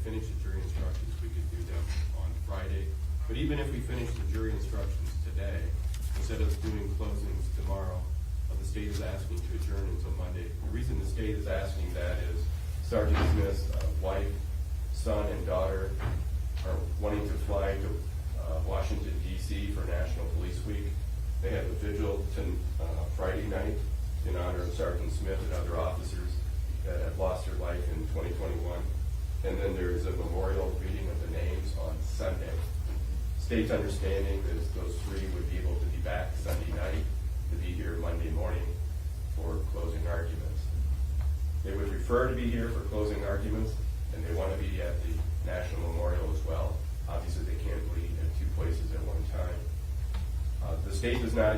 finish the jury instructions, we could do them on Friday. But even if we finish the jury instructions today, instead of doing closings tomorrow, the state is asking to adjourn until Monday. The reason the state is asking that is Sergeant Smith's wife, son, and daughter are wanting to fly to Washington, D.C. for National Police Week. They have a vigil Friday night in honor of Sergeant Smith and other officers that have lost their life in 2021. And then there is a memorial reading of the names on Sunday. State's understanding is those three would be able to be back Sunday night to be here Monday morning for closing arguments. They would prefer to be here for closing arguments, and they want to be at the National Memorial as well. Obviously, they can't be at two places at one time. The state does not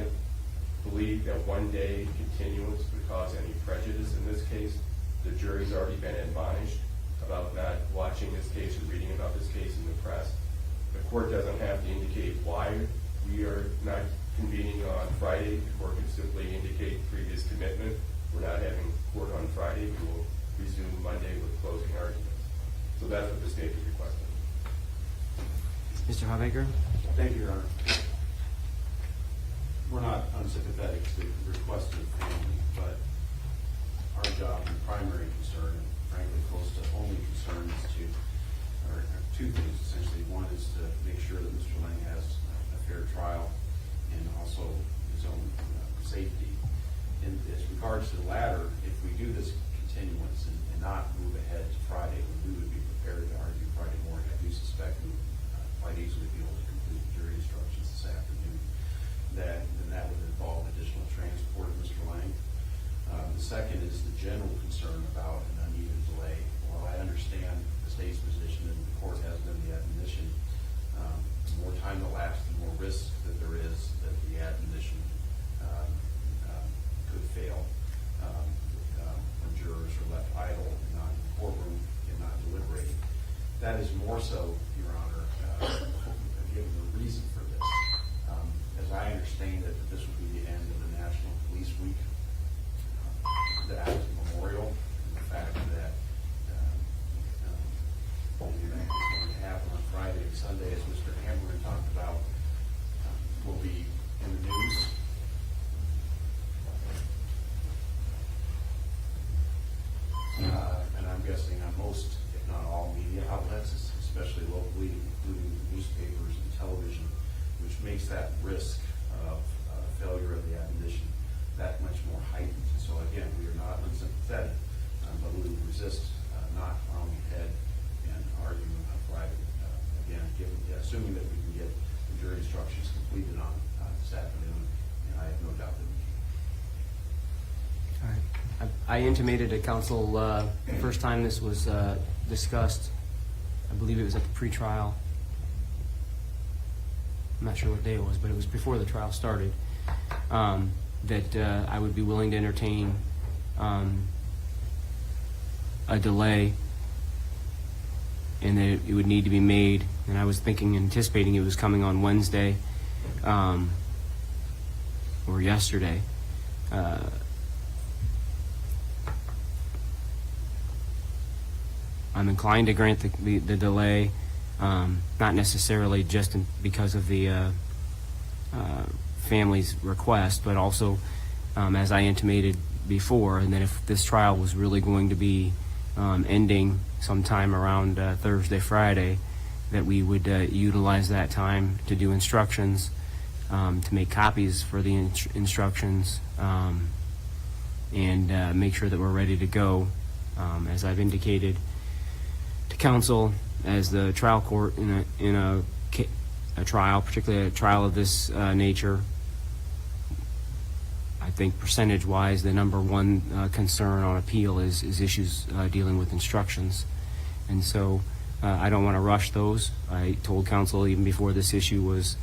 believe that one-day continuance would cause any prejudice in this case. The jury's already been admonished about not watching this case or reading about this case in the press. The court doesn't have to indicate why we are not convening on Friday. The court can simply indicate previous commitment. We're not having court on Friday. We will resume Monday with closing arguments. So that's what the state is requesting. Mr. Hawbaker? Thank you, Your Honor. We're not unsympathetic to the request of the family, but our job and primary concern, and frankly close to only concern, is are two things essentially. One is to make sure that Mr. Lang has a fair trial and also his own safety. In as regards to the latter, if we do this continuance and not move ahead to Friday, we would be prepared to argue Friday morning. I do suspect we would quite easily be able to complete the jury instructions this afternoon. Then that would involve additional transport of Mr. Lang. The second is the general concern about an unneeded delay. While I understand the state's position and the court has done the admonition, the more time elapsed, the more risk that there is that the admonition could fail when jurors are left idle and not in the courtroom and not deliberating. That is more so, Your Honor, given the reason for this. As I understand it, that this would be the end of the National Police Week. That is memorial, and the fact that the event is going to happen on Friday and Sunday, as Mr. Hamlin talked about, will be in the news. And I'm guessing on most, if not all, media outlets, especially locally, including newspapers and television, which makes that risk of failure of the admonition that much more heightened. So again, we are not unsympathetic, but we would resist not plowing ahead and arguing on Friday. Again, assuming that we can get the jury instructions completed on this afternoon, and I have no doubt that we can. All right. I intimated to counsel the first time this was discussed, I believe it was at the pre-trial. I'm not sure what day it was, but it was before the trial started, that I would be willing to entertain a delay, and that it would need to be made. And I was anticipating it was coming on Wednesday or yesterday. I'm inclined to grant the delay, not necessarily just because of the family's request, but also, as I intimated before, and then if this trial was really going to be ending sometime around Thursday, Friday, that we would utilize that time to do instructions, to make copies for the instructions, and make sure that we're ready to go. As I've indicated to counsel, as the trial court in a trial, particularly a trial of this nature, I think percentage-wise, the number one concern on appeal is issues dealing with instructions. And so I don't want to rush those. I told counsel even before this issue was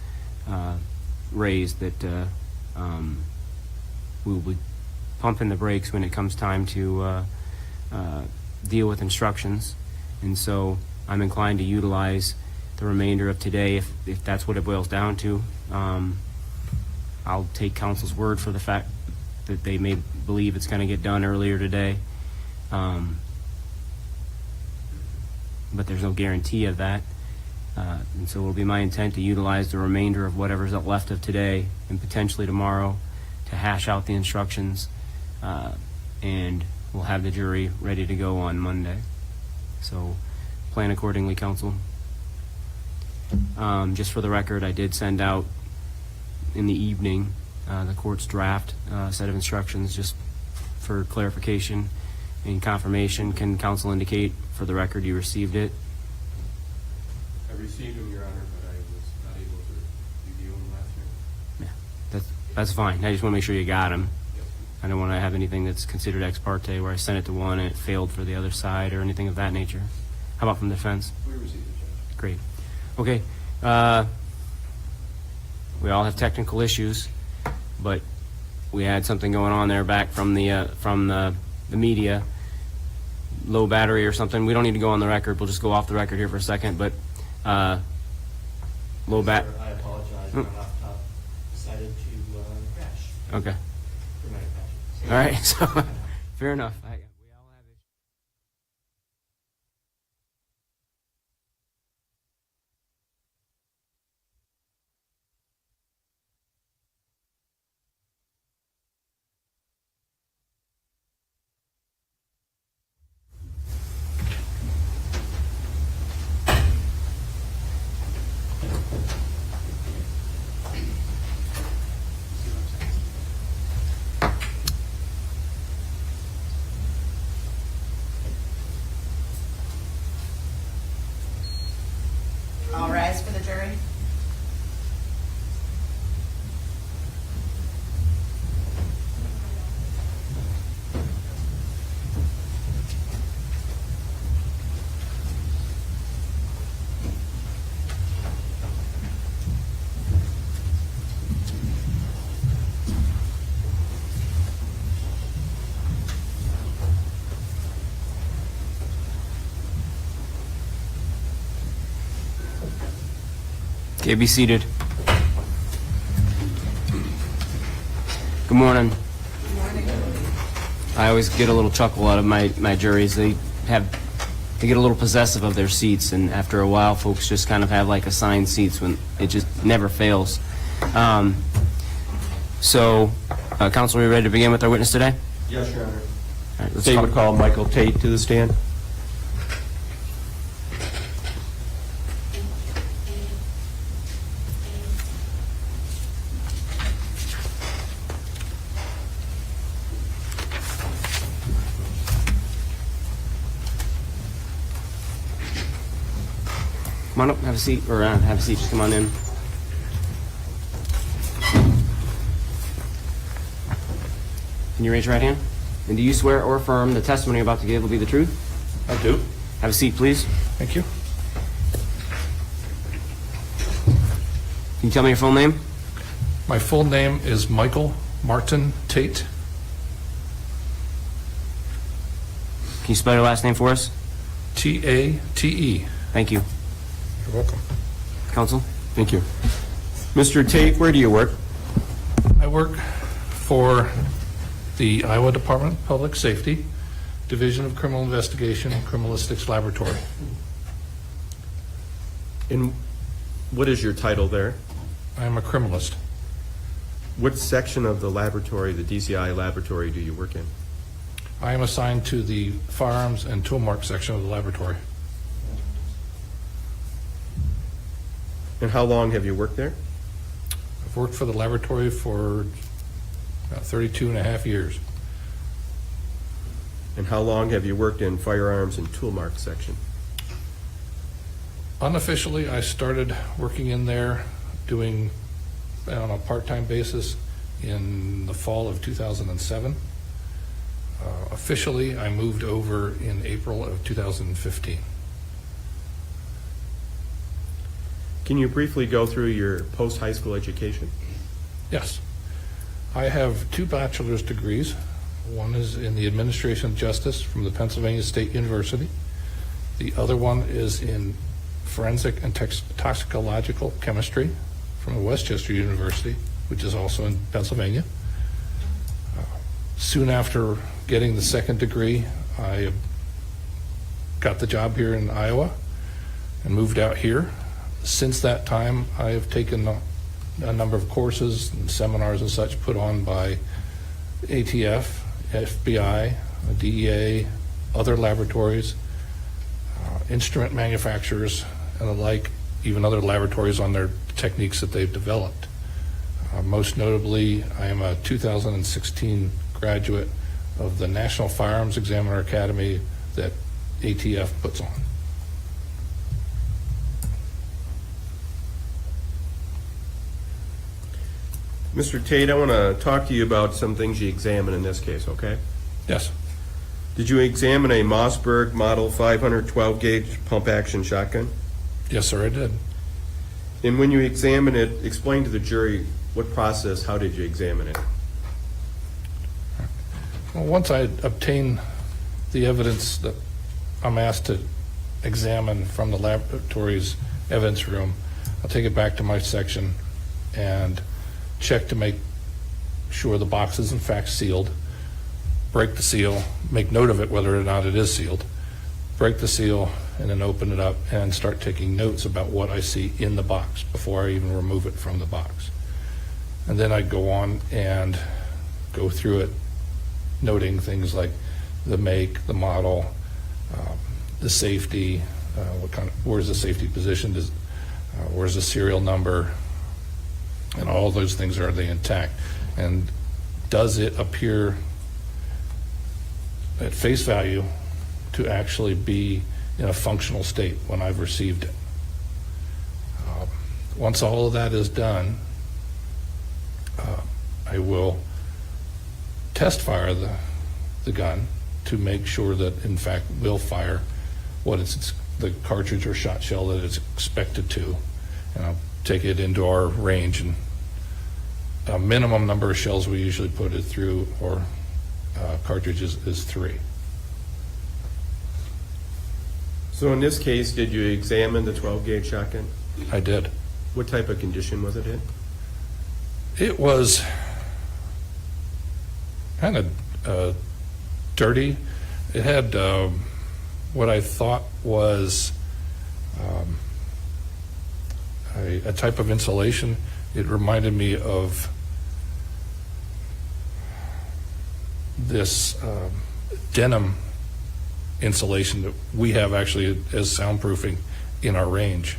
raised that we will be pumping the brakes when it comes time to deal with instructions. And so I'm inclined to utilize the remainder of today if that's what it boils down to. I'll take counsel's word for the fact that they may believe it's going to get done earlier today. but there's no guarantee of that. And so it'll be my intent to utilize the remainder of whatever's left of today and potentially tomorrow to hash out the instructions, and we'll have the jury ready to go on Monday. So plan accordingly, counsel. Just for the record, I did send out in the evening the court's draft set of instructions just for clarification and confirmation. Can counsel indicate for the record you received it? I received them, Your Honor, but I was not able to review them last night. Yeah, that's fine. I just want to make sure you got them. Yes. I don't want to have anything that's considered ex parte where I sent it to one and it failed for the other side or anything of that nature. How about from the defense? We received it, Judge. Great. Okay. We all have technical issues, but we had something going on there back from the media, low battery or something. We don't need to go on the record. We'll just go off the record here for a second. But low bat. I apologize. My laptop decided to crash. Okay. Dramatic crashes. All right. So fair enough. We all have issues. All rise for the jury. Okay, be seated. Good morning. Good morning. I always get a little chuckle out of my juries. They get a little possessive of their seats, and after a while, folks just kind of have like assigned seats when it just never fails. So, counsel, are we ready to begin with our witness today? Yes, Your Honor. All right, let's State would call Michael Tate to the stand. Come on up, have a seat, or have a seat, just come on in. Can you raise your right hand? And do you swear or affirm the testimony you're about to give will be the truth? I do. Have a seat, please. Thank you. Can you tell me your full name? My full name is Michael Martin Tate. Can you spell your last name for us? T-A-T-E. Thank you. You're welcome. Counsel? Thank you. Mr. Tate, where do you work? I work for the Iowa Department of Public Safety, Division of Criminal Investigation, Criminalistics Laboratory. And what is your title there? I am a criminalist. What section of the laboratory, the DCI laboratory, do you work in? I am assigned to the firearms and tool mark section of the laboratory. And how long have you worked there? I've worked for the laboratory for about 32 and a half years. And how long have you worked in firearms and tool mark section? Unofficially, I started working in there doing on a part-time basis in the fall of 2007. Officially, I moved over in April of 2015. Can you briefly go through your post-high school education? Yes. I have 2 bachelor's degrees. One is in the Administration of Justice from the Pennsylvania State University. The other one is in Forensic and Toxicological Chemistry from the Westchester University, which is also in Pennsylvania. Soon after getting the second degree, I got the job here in Iowa and moved out here. Since that time, I have taken a number of courses and seminars and such put on by ATF, FBI, DEA, other laboratories, instrument manufacturers, and the like, even other laboratories on their techniques that they've developed. Most notably, I am a 2016 graduate of the National Firearms Examiner Academy that ATF puts on. Mr. Tate, I want to talk to you about some things you examined in this case, okay? Yes, Did you examine a Mossberg Model 512 gauge pump action shotgun? yes, sir, I did. And when you examined it, explain to the jury what process, how did you examine it? Well, once I obtain the evidence that I'm asked to examine from the laboratory's evidence room, I'll take it back to my section and check to make sure the box is in fact sealed, break the seal, make note of it whether or not it is sealed, break the seal, and then open it up and start taking notes about what I see in the box before I even remove it from the box. And then I go on and go through it, noting things like the make, the model, the safety, where's the safety positioned, where's the serial number, and all those things, are they intact? And does it appear at face value to actually be in a functional state when I've received it? Once all of that is done, I will test fire the gun to make sure that in fact will fire what the cartridge or shot shell that it's expected to. And I'll take it into our range, and a minimum number of shells we usually put it through, or cartridges, is 3. So in this case, did you examine the 12 gauge shotgun? I did. What type of condition was it in? It was kind of dirty. It had what I thought was a type of insulation. It reminded me of this denim insulation that we have actually as soundproofing in our range.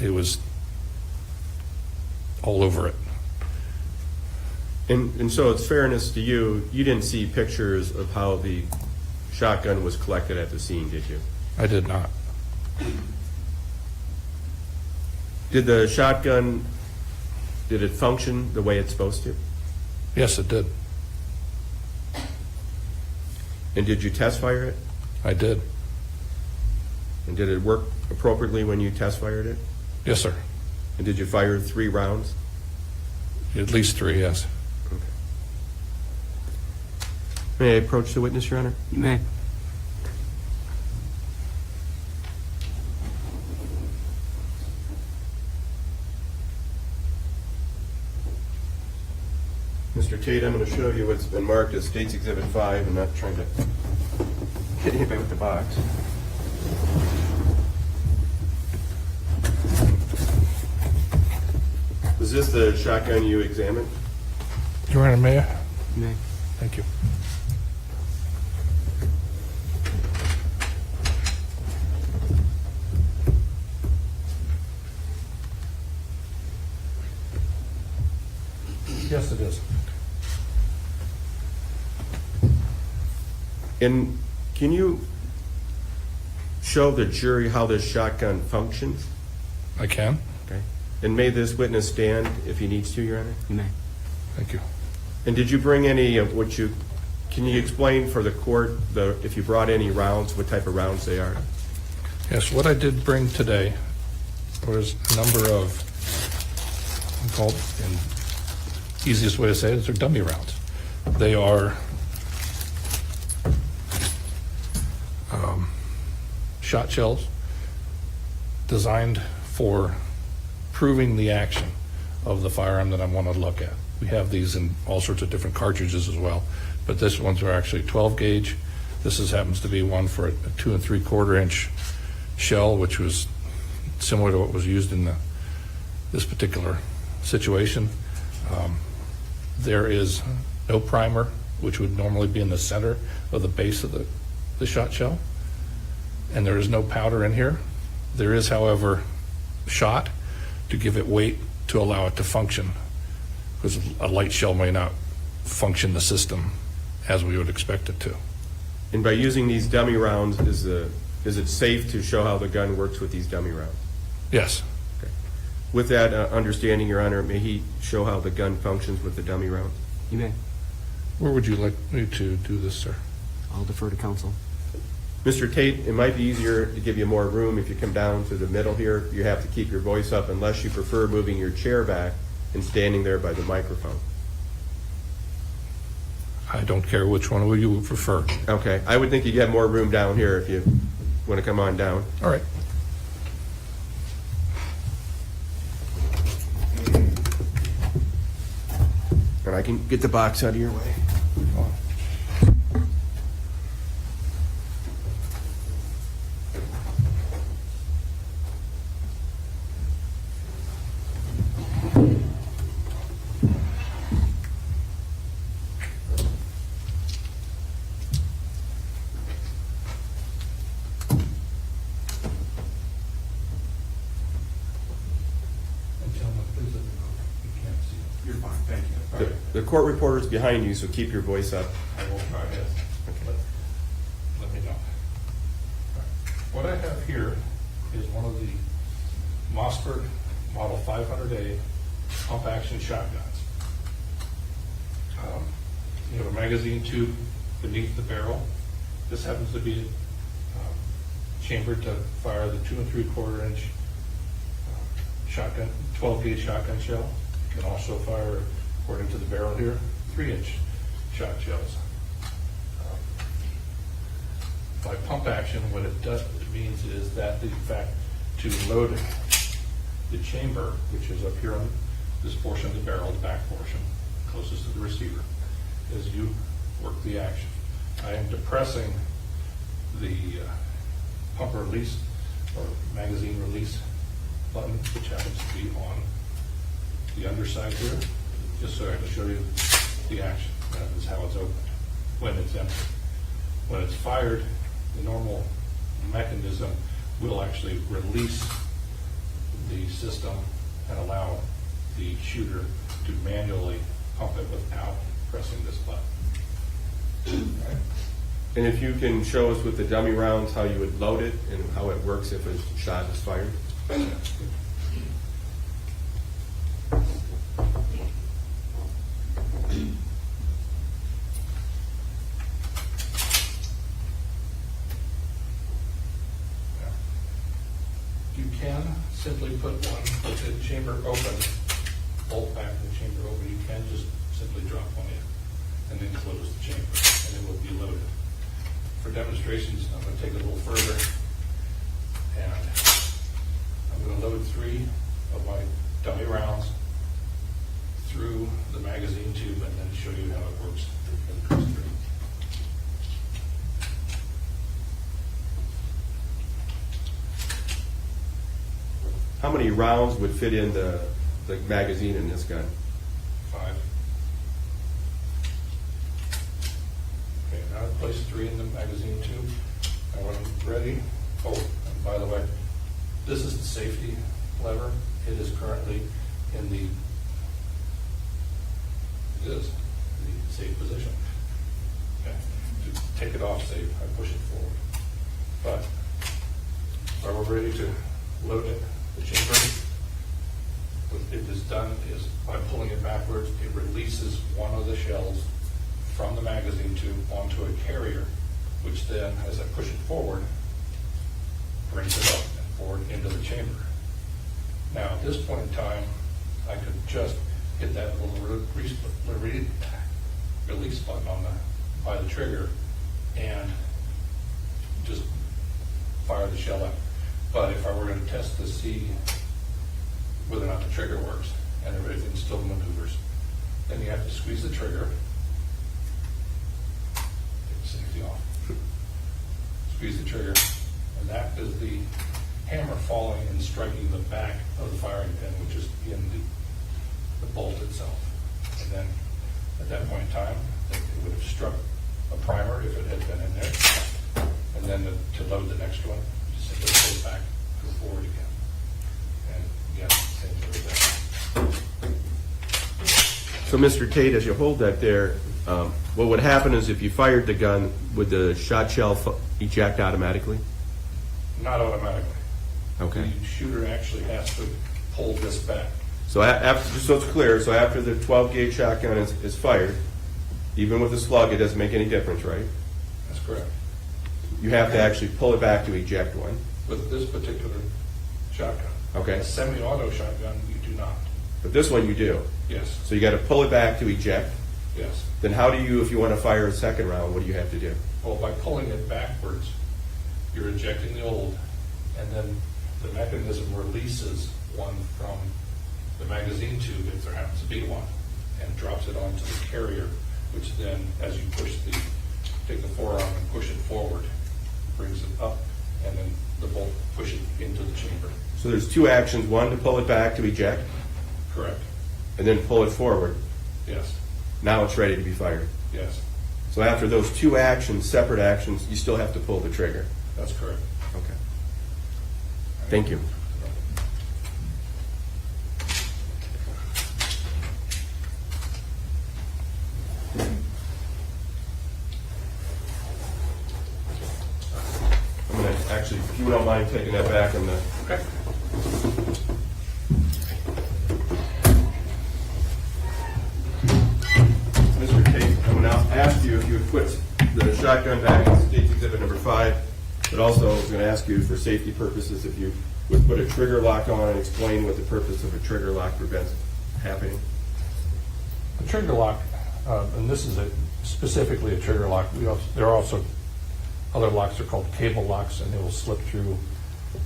It was all over it. And so it's fairness to you, you didn't see pictures of how the shotgun was collected at the scene, did you? I did not. Did the shotgun, did it function the way it's supposed to? Yes, it did. And did you test fire it? I did. And did it work appropriately when you test fired it? Yes, sir. And did you fire 3 rounds? At least 3, yes. Okay. May I approach the witness, Your Honor? You may. Mr. Tate, I'm going to show you what's been marked as State's Exhibit 5. I'm not trying to hit anybody with the box. Is this the shotgun you examined? Your Honor, may I? You may. Thank you. Yes, it is. And can you show the jury how this shotgun functions? I can. Okay. And may this witness stand if he needs to, Your Honor? You may. Thank you. And did you bring any of what you, can you explain for the court, if you brought any rounds, what type of rounds they are? Yes, what I did bring today was a number of, called, and easiest way to say it is they're dummy rounds. They are shot shells designed for proving the action of the firearm that I want to look at. We have these in all sorts of different cartridges as well, but this ones are actually 12 gauge. This happens to be one for a 2 3/4 inch shell, which was similar to what was used in this particular situation. There is no primer, which would normally be in the center of the base of the shot shell. And there is no powder in here. There is, however, shot to give it weight to allow it to function, because a light shell may not function the system as we would expect it to. And by using these dummy rounds, is it safe to show how the gun works with these dummy rounds? Yes. Okay. With that understanding, Your Honor, may he show how the gun functions with the dummy rounds? You may. Where would you like me to do this, sir? I'll defer to counsel. Mr. Tate, it might be easier to give you more room if you come down to the middle here. You have to keep your voice up unless you prefer moving your chair back and standing there by the microphone. I don't care which one you would prefer. Okay, I would think you get more room down here if you want to come on down. All right. And I can get the box out of your way. You're fine, thank you. The court reporter's behind you, so keep your voice up. I will try this. Okay. Let me know. What I have here is one of the Mossberg Model 500A pump action shotguns. You have a magazine tube beneath the barrel. This happens to be chambered to fire the 2 3/4 inch shotgun, 12 gauge shotgun shell. You can also fire, according to the barrel here, 3-inch shot shells. By pump action, what it means is that, in fact, to load the chamber, which is up here on this portion of the barrel, the back portion, closest to the receiver, as you work the action. I am depressing the pump release or magazine release button, which happens to be on the underside here, just so I can show you the action. That is how it's opened when it's empty. When it's fired, the normal mechanism will actually release the system and allow the shooter to manually pump it without pressing this button. Right. And if you can show us with the dummy rounds how you would load it and how it works if a shot is fired. You can simply put one with the chamber open, bolt back the chamber open. You can just simply drop one in and then close the chamber, and it will be loaded. For demonstrations, I'm going to take it a little further, and I'm going to load 3 of my dummy rounds through the magazine tube and then show you how it works as it goes through. How many rounds would fit in the magazine in this gun? 5. Okay, now I've placed 3 in the magazine tube. And when I'm ready, oh, and by the way, this is the safety lever. It is currently in the safe position. Okay. To take it off safe, I push it forward. But when we're ready to load it, the chamber, what it is done is by pulling it backwards, it releases one of the shells from the magazine tube onto a carrier, which then, as I push it forward, brings it up and forward into the chamber. Now, at this point in time, I could just hit that little release button by the trigger and just fire the shell out. But if I were going to test to see whether or not the trigger works and everything still maneuvers, then you have to squeeze the trigger, take the safety off, squeeze the trigger, And that is the hammer falling and striking the back of the firing pin, which is in the bolt itself. And then at that point in time, it would have struck a primer if it had been in there. And then to load the next one, just simply pull it back, go forward again. And again, same sort of thing. So, Mr. Tate, as you hold that there, what would happen is if you fired the gun, would the shot shell eject automatically? Not automatically. Okay. The shooter actually has to pull this back. So after, just so it's clear, so after the 12-gauge shotgun is fired, even with the slug, it doesn't make any difference, right? That's correct. You have to actually pull it back to eject one. With this particular shotgun. Okay. A semi-auto shotgun, you do not. But this one you do. Yes, So you got to pull it back to eject. yes. Then how do you, if you want to fire a second round, what do you have to do? Well, by pulling it backwards, you're ejecting the old, and then the mechanism releases one from the magazine tube, if there happens to be one, and drops it onto the carrier, which then, as you take the forearm and push it forward, brings it up, and then the bolt pushes it into the chamber. So there's two actions, one to pull it back to eject, Correct. and then pull it forward. Yes, Now it's ready to be fired. yes, So after those two actions, separate actions, you still have to pull the trigger. that's correct. Okay. Thank you. I'm going to actually, if you don't mind taking that back, I'm going to. Okay. Mr. Tate, I'm going to ask you if you would put the shotgun back in State's Exhibit number 5, but also I was going to ask you for safety purposes if you would put a trigger lock on and explain what the purpose of a trigger lock prevents happening. The trigger lock, and this is specifically a trigger lock. There are also other locks. They're called cable locks, and they will slip through.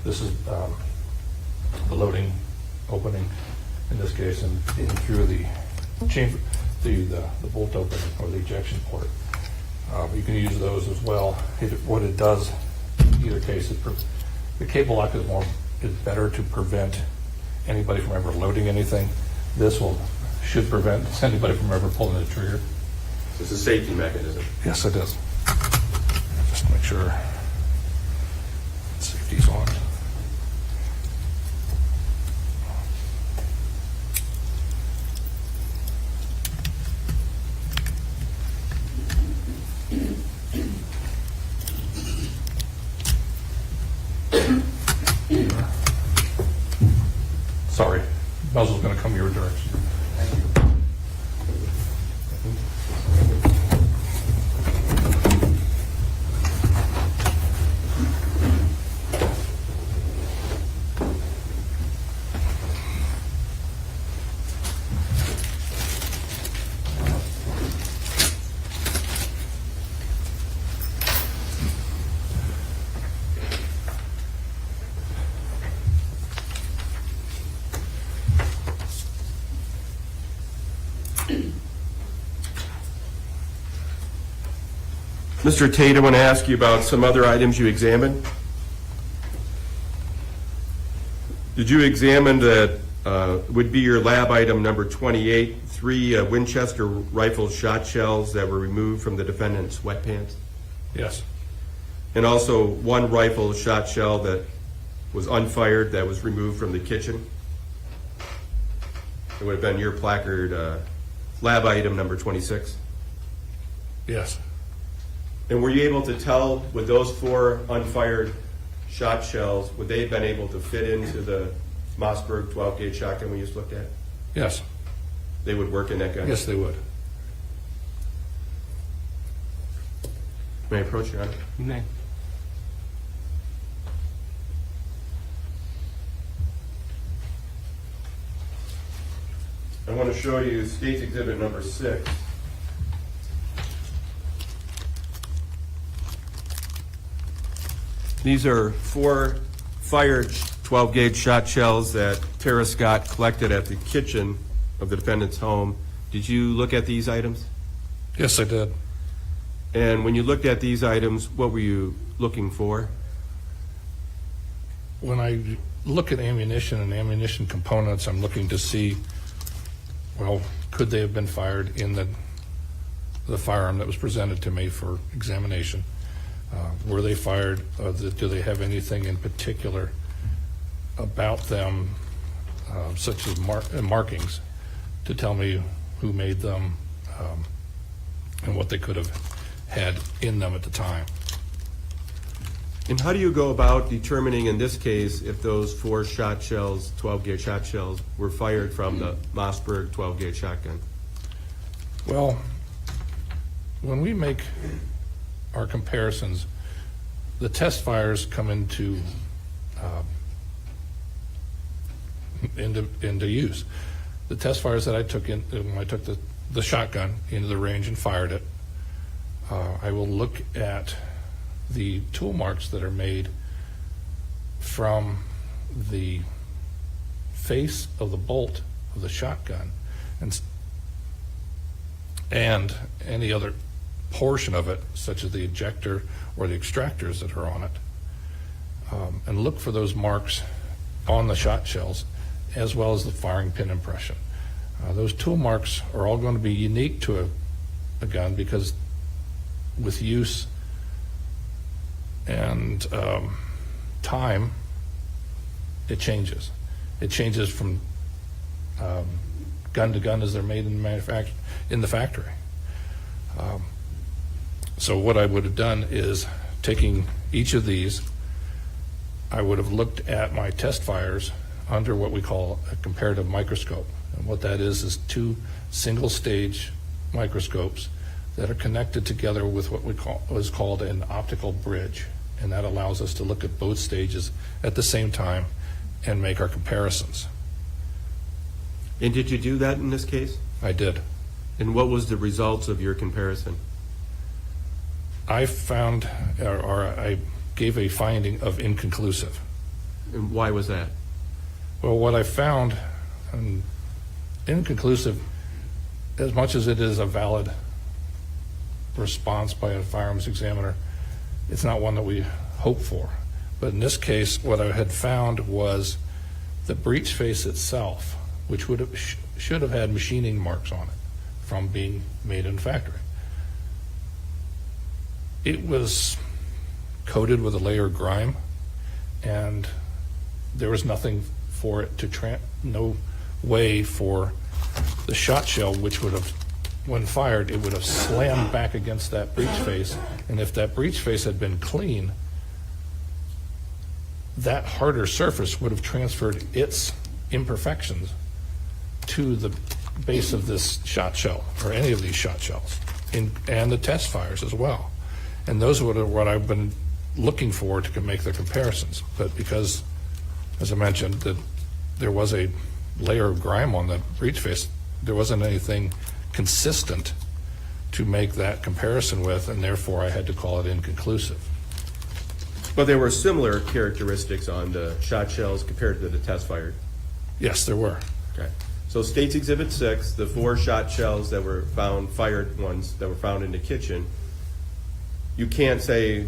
This is the loading opening in this case, and in through the chamber, the bolt opening or the ejection port. You can use those as well. What it does, in either case, the cable lock is better to prevent anybody from ever loading anything. This should prevent anybody from ever pulling the trigger. It's a safety mechanism. Yes, it is. Just make sure safety's on. Sorry, muzzle's going to come your direction. Thank you. Mr. Tate, I want to ask you about some other items you examined. Did you examine that would be your lab item number 28, 3 Winchester rifle shot shells that were removed from the defendant's sweatpants? Yes, And also 1 rifle shot shell that was unfired that was removed from the kitchen? It would have been your placard lab item number 26. yes. And were you able to tell with those 4 unfired shot shells, would they have been able to fit into the Mossberg 12-gauge shotgun we just looked at? Yes, They would work in that gun? yes, they would. May I approach, Your Honor? You may. I want to show you State's Exhibit number 6. These are 4 fired 12-gauge shot shells that Tara Scott collected at the kitchen of the defendant's home. Did you look at these items? Yes, I did. And when you looked at these items, what were you looking for? when I look at ammunition and ammunition components, I'm looking to see, well, could they have been fired in the firearm that was presented to me for examination? Were they fired? Do they have anything in particular about them, such as markings, to tell me who made them and what they could have had in them at the time? And how do you go about determining, in this case, if those 4 shot shells, 12-gauge shot shells, were fired from the Mossberg 12-gauge shotgun? Well, when we make our comparisons, the test fires come into use. The test fires that I took when I took the shotgun into the range and fired it, I will look at the tool marks that are made from the face of the bolt of the shotgun and any other portion of it, such as the ejector or the extractors that are on it, and look for those marks on the shot shells, as well as the firing pin impression. Those tool marks are all going to be unique to a gun, because with use and time, it changes. It changes from gun to gun as they're made in the factory. So what I would have done is, taking each of these, I would have looked at my test fires under what we call a comparative microscope. And what that is 2 single-stage microscopes that are connected together with what is called an optical bridge. And that allows us to look at both stages at the same time and make our comparisons. And did you do that in this case? I did. And what was the results of your comparison? I found, or I gave a finding of inconclusive. And why was that? Well, what I found, inconclusive, as much as it is a valid response by a firearms examiner, it's not one that we hope for. But in this case, what I had found was the breech face itself, which should have had machining marks on it from being made in the factory. It was coated with a layer of grime, and there was nothing for it to no way for the shot shell, which would have, when fired, it would have slammed back against that breech face. And if that breech face had been clean, that harder surface would have transferred its imperfections to the base of this shot shell, or any of these shot shells, and the test fires as well. And those are what I've been looking for to make the comparisons. But because, as I mentioned, that there was a layer of grime on the breech face, there wasn't anything consistent to make that comparison with, and therefore I had to call it inconclusive. But there were similar characteristics on the shot shells compared to the test fired. Yes, there were. Okay. So State's Exhibit 6, the 4 shot shells that were found, fired ones that were found in the kitchen, you can't say,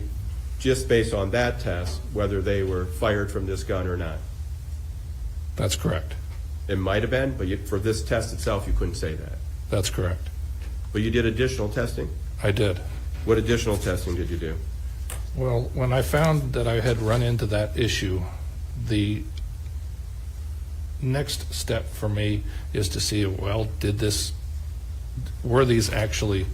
just based on that test, whether they were fired from this gun or not. That's correct. It might have been, but for this test itself, you couldn't say that. That's correct. But you did additional testing? I did. What additional testing did you do? Well, when I found that I had run into that issue, the next step for me is to see, well, were these actually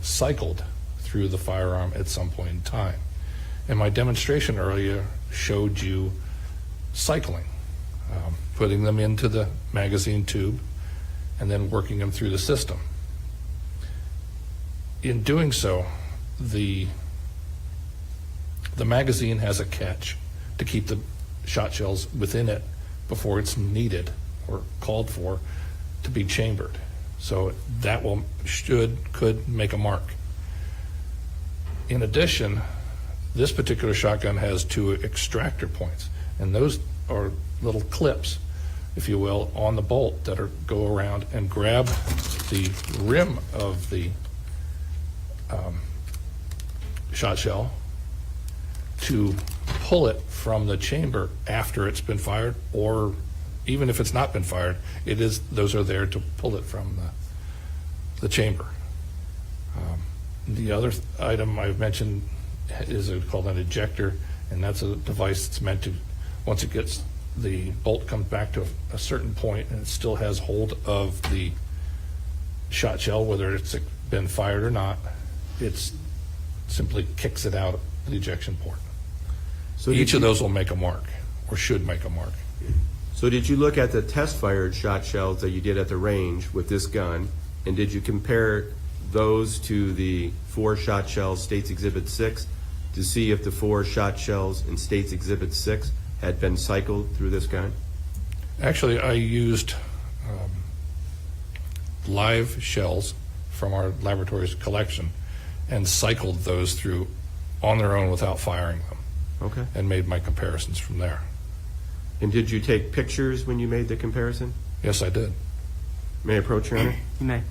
cycled through the firearm at some point in time? And my demonstration earlier showed you cycling, putting them into the magazine tube and then working them through the system. In doing so, the magazine has a catch to keep the shot shells within it before it's needed or called for to be chambered. So that could make a mark. In addition, this particular shotgun has 2 extractor points, and those are little clips, if you will, on the bolt that go around and grab the rim of the shot shell to pull it from the chamber after it's been fired, or even if it's not been fired, those are there to pull it from the chamber. The other item I've mentioned is called an ejector, and that's a device that's meant to, once it gets, the bolt comes back to a certain point and it still has hold of the shot shell, whether it's been fired or not, it simply kicks it out of the ejection port. So Each of those will make a mark, or should make a mark. So did you look at the test-fired shot shells that you did at the range with this gun, and did you compare those to the 4 shot shells, States Exhibit 6, to see if the 4 shot shells in States Exhibit 6 had been cycled through this gun? Actually, I used live shells from our laboratory's collection and cycled those through on their own without firing them, Okay. and made my comparisons from there. And did you take pictures when you made the comparison? Yes, I did. May I approach, Your Honor? You may.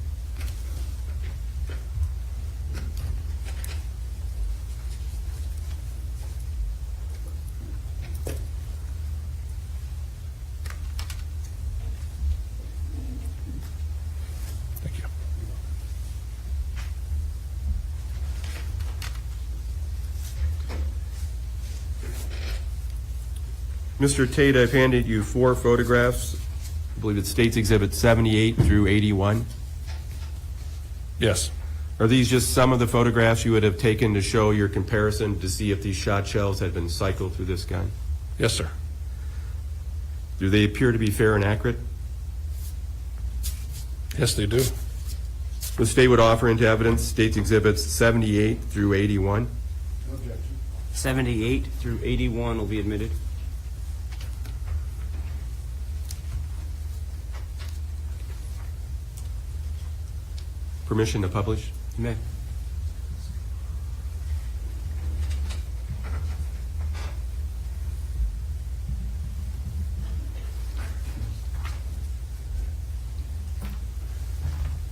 Thank you. Mr. Tate, I've handed you 4 photographs. I believe it's States Exhibit 78 through 81. Yes. Are these just some of the photographs you would have taken to show your comparison to see if these shot shells had been cycled through this gun? Yes, sir. Do they appear to be fair and accurate? Yes, they do. The state would offer into evidence States Exhibits 78 through 81. 78 through 81 will be admitted. Permission to publish? You may.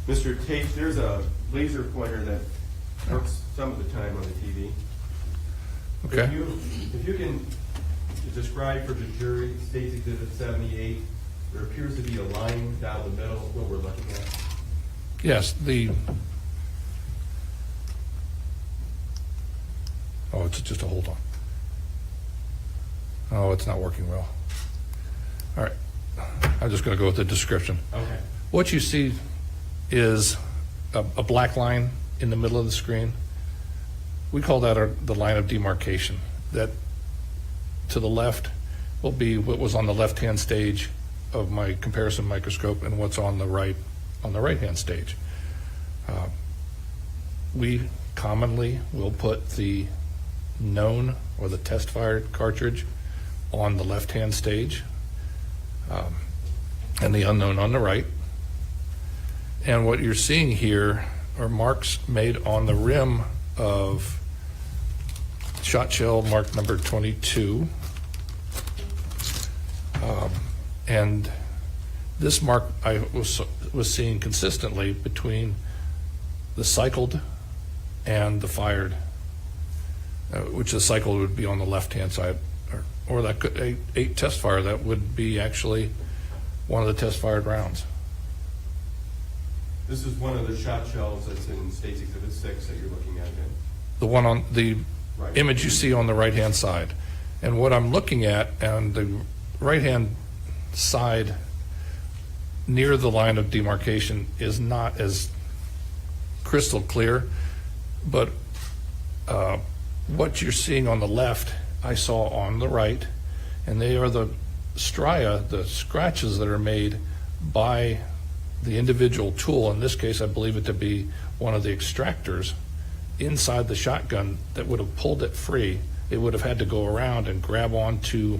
Mr. Tate, there's a laser pointer that works some of the time on the TV. Okay. If you can describe for the jury States Exhibit 78, there appears to be a line down the middle of what we're looking at. Yes, oh, it's just a hold on. Oh, it's not working well. All right, I'm just going to go with the description. Okay. What you see is a black line in the middle of the screen. We call that the line of demarcation. That to the left will be what was on the left-hand stage of my comparison microscope and what's on the right-hand stage. We commonly will put the known or the test-fired cartridge on the left-hand stage and the unknown on the right. And what you're seeing here are marks made on the rim of shot shell mark number 22. And this mark I was seeing consistently between the cycled and the fired, which the cycled would be on the left-hand side, or that could a test fire that would be actually one of the test fired rounds. This is one of the shot shells that's in States Exhibit 6 that you're looking at again. The one on the Right. image you see on the right-hand side. And what I'm looking at on the right-hand side near the line of demarcation is not as crystal clear, but what you're seeing on the left, I saw on the right, and they are the stria, the scratches that are made by the individual tool. In this case, I believe it to be one of the extractors inside the shotgun that would have pulled it free. It would have had to go around and grab onto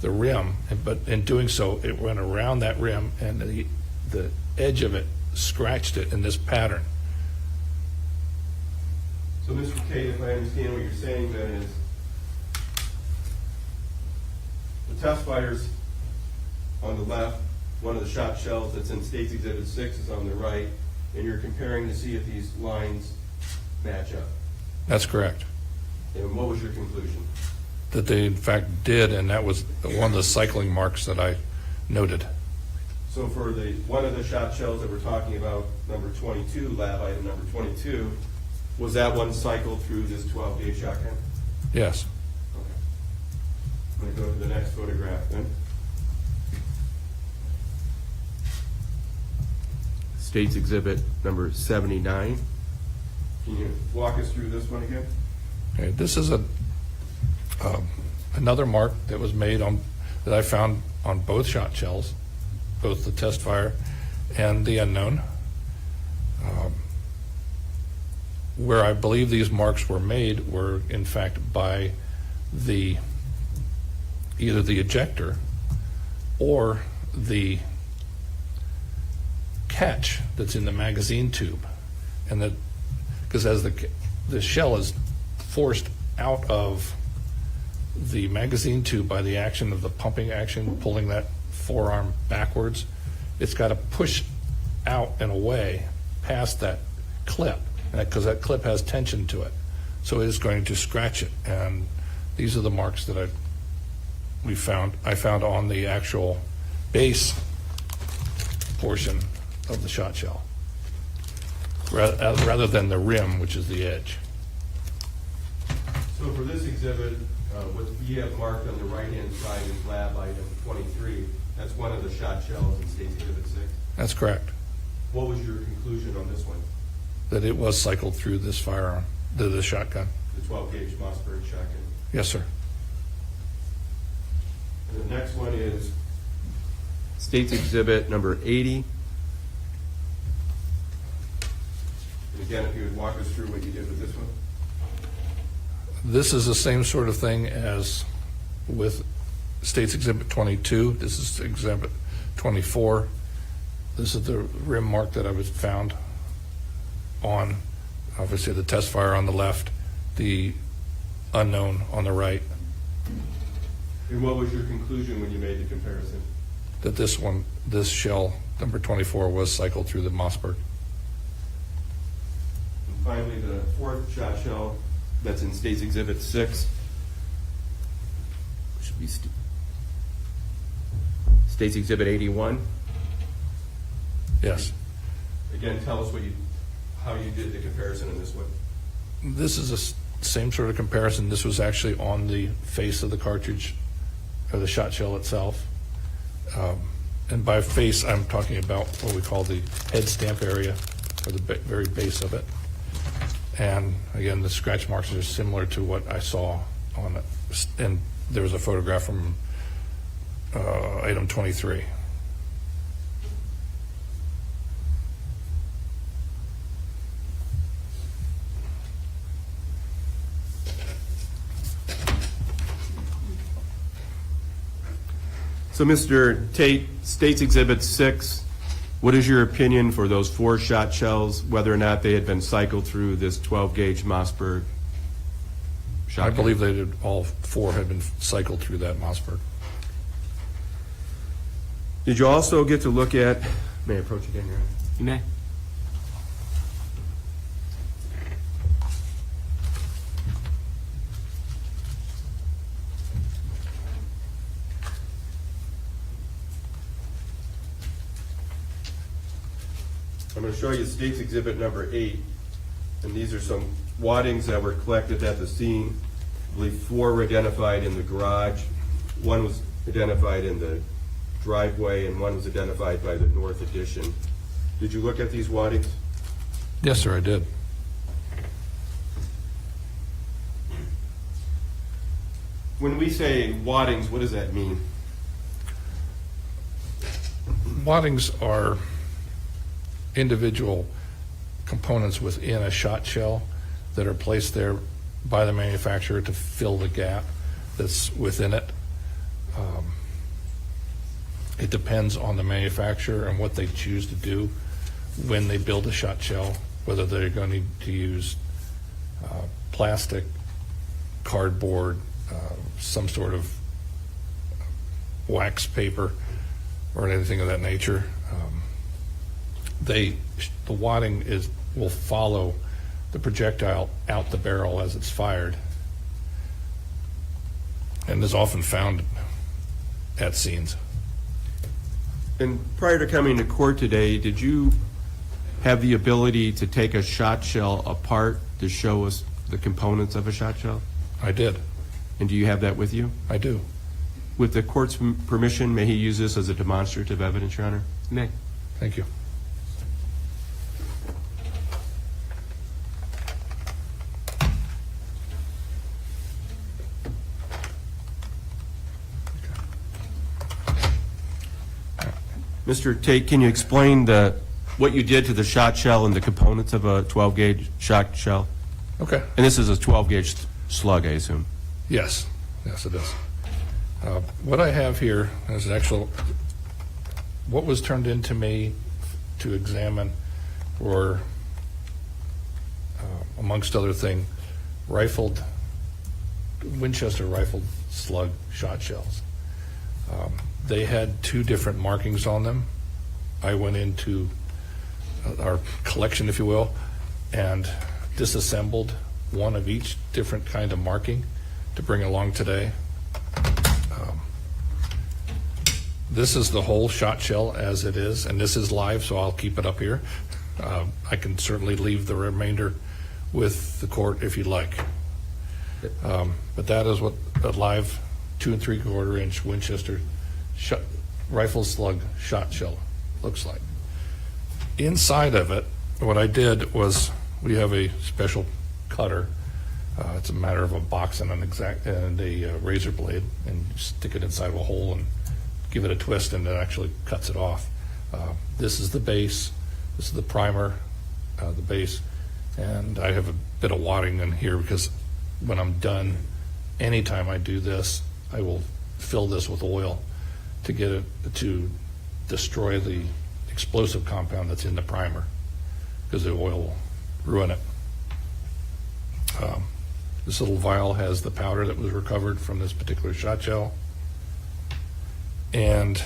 the rim, but in doing so, it went around that rim and the edge of it scratched it in this pattern. So, Mr. Tate, if I understand what you're saying, then is the test fires on the left, one of the shot shells that's in States Exhibit 6 is on the right, and you're comparing to see if these lines match up. That's correct. And what was your conclusion? That they in fact did, and that was one of the cycling marks that I noted. So for one of the shot shells that we're talking about, number 22, lab item number 22, was that one cycled through this 12-gauge shotgun? Yes. Okay. I'm going to go to the next photograph then. State's Exhibit number 79. Can you walk us through this one again? Okay, this is another mark that was made that I found on both shot shells, both the test fire and the unknown. Where I believe these marks were made were in fact by either the ejector or the catch that's in the magazine tube, and that because as the shell is forced out of the magazine tube by the action of the pumping action, pulling that forearm backwards, it's got to push out and away past that clip, because that clip has tension to it. So it is going to scratch it. And these are the marks that I found on the actual base portion of the shot shell, rather than the rim, which is the edge. So for this exhibit, what you have marked on the right-hand side is lab item 23. That's one of the shot shells in State's Exhibit 6. That's correct. What was your conclusion on this one? That it was cycled through this firearm, the shotgun. The 12-gauge Mossberg shotgun. Yes, sir. And the next one is State's Exhibit number 80. and again, if you would walk us through what you did with this one. This is the same sort of thing as with State's Exhibit 22. This is Exhibit 24. This is the rim mark that I was found on, obviously the test fire on the left, the unknown on the right, And what was your conclusion when you made the comparison? that this shell, number 24, was cycled through the Mossberg. And finally, the fourth shot shell that's in State's Exhibit 6. Should be State's Exhibit 81. Yes. Again, tell us how you did the comparison in this one. This is the same sort of comparison. This was actually on the face of the cartridge, or the shot shell itself. And by face, I'm talking about what we call the head stamp area, or the very base of it. And again, the scratch marks are similar to what I saw on it. And there was a photograph from item 23. So, Mr. Tate, State's Exhibit 6, what is your opinion for those 4 shot shells, whether or not they had been cycled through this 12-gauge Mossberg shotgun? I believe all 4 had been cycled through that Mossberg. Did you also get to look at, may I approach again, Your Honor? You may. I'm going to show you State's Exhibit number 8, and these are some waddings that were collected at the scene. I believe 4 were identified in the garage, 1 was identified in the driveway, and 1 was identified by the north addition. Did you look at these waddings? Yes, sir, I did. When we say waddings, what does that mean? Waddings are individual components within a shot shell that are placed there by the manufacturer to fill the gap that's within it. It depends on the manufacturer and what they choose to do when they build a shot shell, whether they're going to use plastic, cardboard, some sort of wax paper, or anything of that nature. The wadding will follow the projectile out the barrel as it's fired, and is often found at scenes. And prior to coming to court today, did you have the ability to take a shot shell apart to show us the components of a shot shell? I did. And do you have that with you? I do. With the court's permission, may he use this as a demonstrative evidence, Your Honor? May. Thank you. Mr. Tate, can you explain what you did to the shot shell and the components of a 12-gauge shot shell? Okay. And this is a 12-gauge slug, I assume? Yes. Yes, it is. What I have here is what was turned into me to examine were, amongst other things, Winchester rifled slug shot shells. They had two different markings on them. I went into our collection, if you will, and disassembled one of each different kind of marking to bring along today. This is the whole shot shell as it is, and this is live, so I'll keep it up here. I can certainly leave the remainder with the court if you'd like. But that is what a live 2 3/4 inch Winchester rifle slug shot shell looks like. Inside of it, what I did was, we have a special cutter. It's a matter of a box and a razor blade, and you stick it inside of a hole and give it a twist, and it actually cuts it off. This is the base. This is the primer, the base, and I have a bit of wadding in here because when I'm done, anytime I do this, I will fill this with oil to get it to destroy the explosive compound that's in the primer, because the oil will ruin it. This little vial has the powder that was recovered from this particular shot shell. And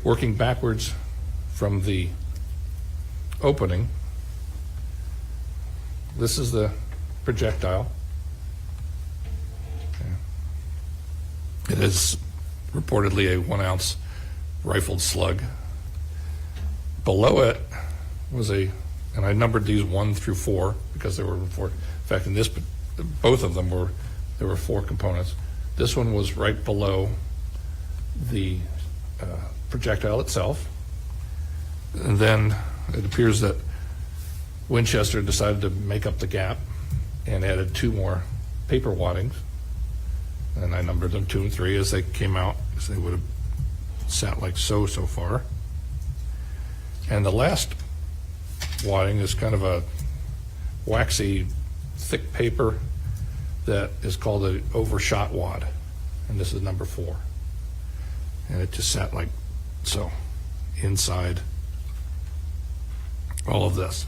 working backwards from the opening, this is the projectile. It is reportedly a 1 ounce rifled slug. Below it was and I numbered these 1 through 4 because there were 4. In fact, in this, both of them there were 4 components. This one was right below the projectile itself. And then it appears that Winchester decided to make up the gap and added 2 more paper waddings. And I numbered them 2 and 3 as they came out, because they would have sat like so far. And the last wadding is kind of a waxy, thick paper that is called an overshot wad. And this is number 4. And it just sat like so inside all of this.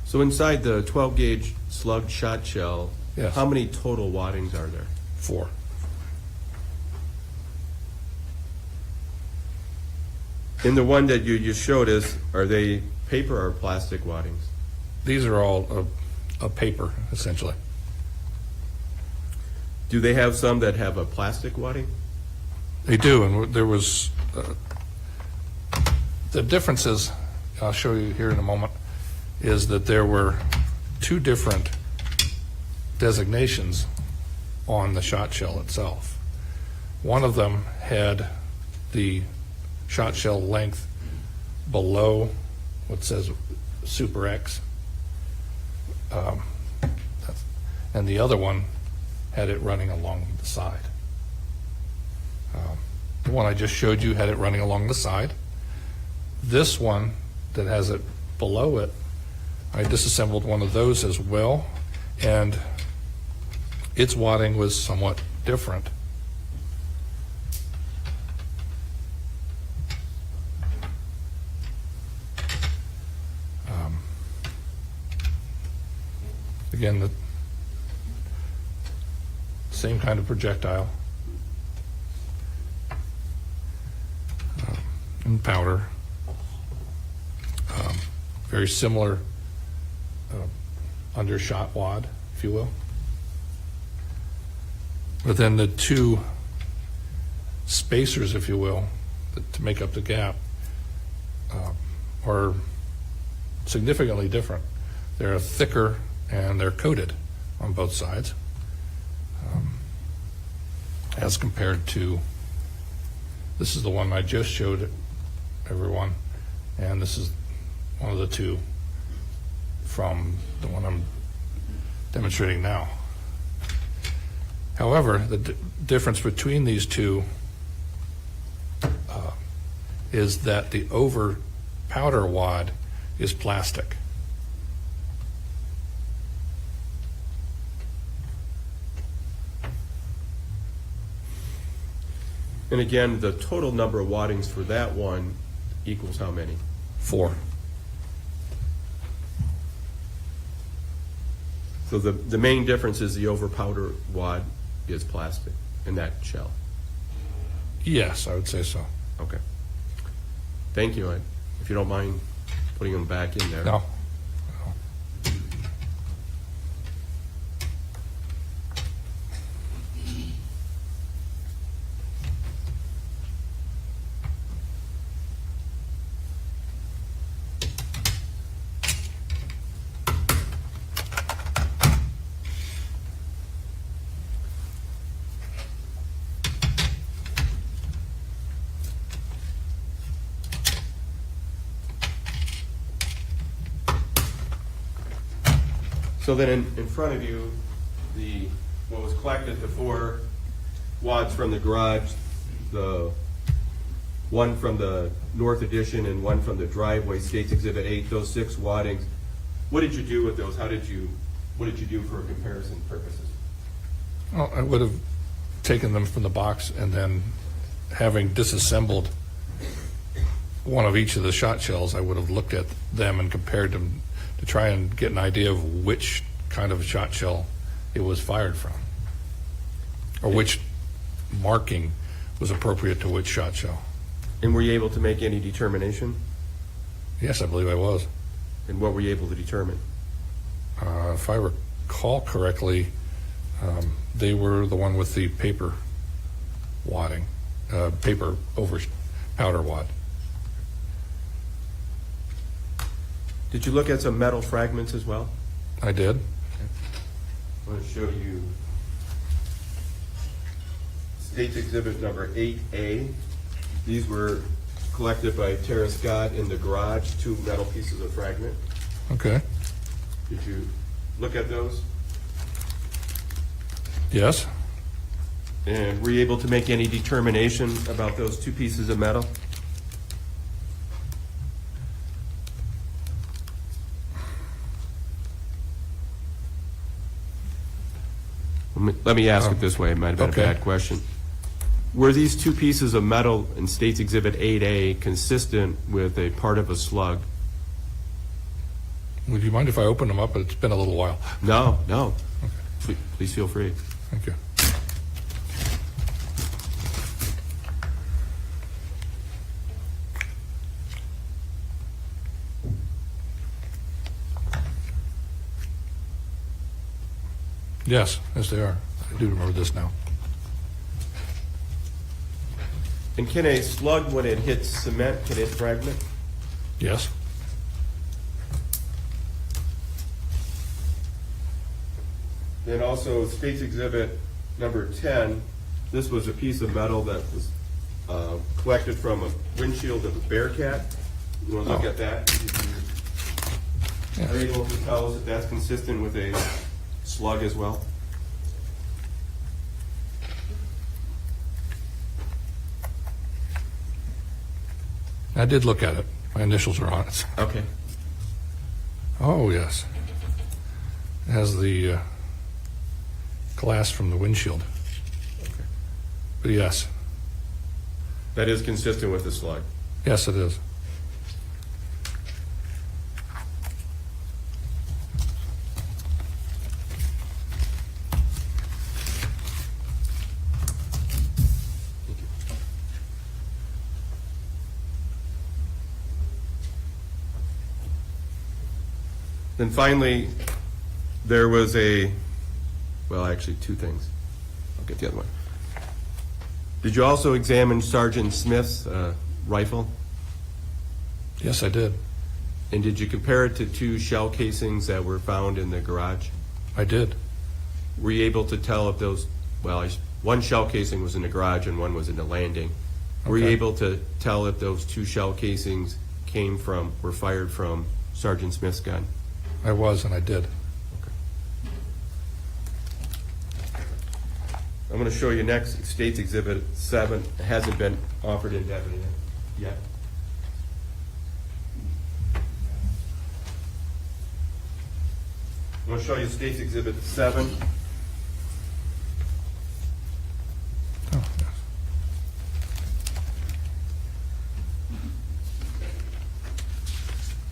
So inside the 12-gauge slug shot shell, Yes. how many total waddings are there? 4. In the one that you just showed us, are they paper or plastic waddings? These are all a paper, essentially. Do they have some that have a plastic wadding? They do, and there was the differences, I'll show you here in a moment, is that there were 2 different designations on the shot shell itself. One of them had the shot shell length below what says Super X, and the other one had it running along the side. The one I just showed you had it running along the side. This one that has it below it, I disassembled one of those as well, and its wadding was somewhat different. Again, the same kind of projectile and powder. Very similar undershot wad, if you will. But then the two spacers, if you will, to make up the gap, are significantly different. They're thicker and they're coated on both sides, as compared to, this is the one I just showed everyone, and this is one of the two from the one I'm demonstrating now. However, the difference between these two is that the over powder wad is plastic. And again, the total number of waddings for that one equals how many? 4. So the main difference is the over powder wad is plastic in that shell. Yes, I would say so. Okay. Thank you. If you don't mind putting them back in there. No. So then in front of you, what was collected, the 4 wads from the garage, the one from the north addition and one from the driveway, States Exhibit 8, those 6 waddings. What did you do with those? What did you do for comparison purposes? Well, I would have taken them from the box and then, having disassembled one of each of the shot shells, I would have looked at them and compared them to try and get an idea of which kind of shot shell it was fired from, or which marking was appropriate to which shot shell. And were you able to make any determination? Yes, I believe I was. And what were you able to determine? If I recall correctly, they were the one with the paper wadding, paper over powder wad. Did you look at some metal fragments as well? I did. I want to show you States Exhibit number 8A. These were collected by Tara Scott in the garage, 2 metal pieces of fragment. Okay. Did you look at those? Yes. And were you able to make any determination about those 2 pieces of metal? Let me ask it this way, it might have been Okay. a bad question. Were these 2 pieces of metal in States Exhibit 8A consistent with a part of a slug? Would you mind if I open them up? It's been a little while. No, no. Okay. Please feel free. Thank you. Yes, they are. I do remember this now. And can a slug, when it hits cement, can it fragment? Yes. Then also States Exhibit number 10, this was a piece of metal that was collected from a windshield of a Bearcat. You want to look Oh. at that? Yeah. Are you able to tell us if that's consistent with a slug as well? I did look at it. My initials are on it. Okay. Oh, yes. It has the glass from the windshield. But yes. That is consistent with the slug. Yes, it is. Then finally, there was actually 2 things. look at the other one. Did you also examine Sergeant Smith's rifle? Yes, I did. And did you compare it to two shell casings that were found in the garage? I did. Were you able to tell if those, one shell casing was in the garage and one was in the landing. Were you Okay. able to tell if those two shell casings were fired from Sergeant Smith's gun? I was, and I did. I'm going to show you next, State's Exhibit 7. It hasn't been offered in evidence yet. I'm going to show you State's Exhibit 7. Oh, yes.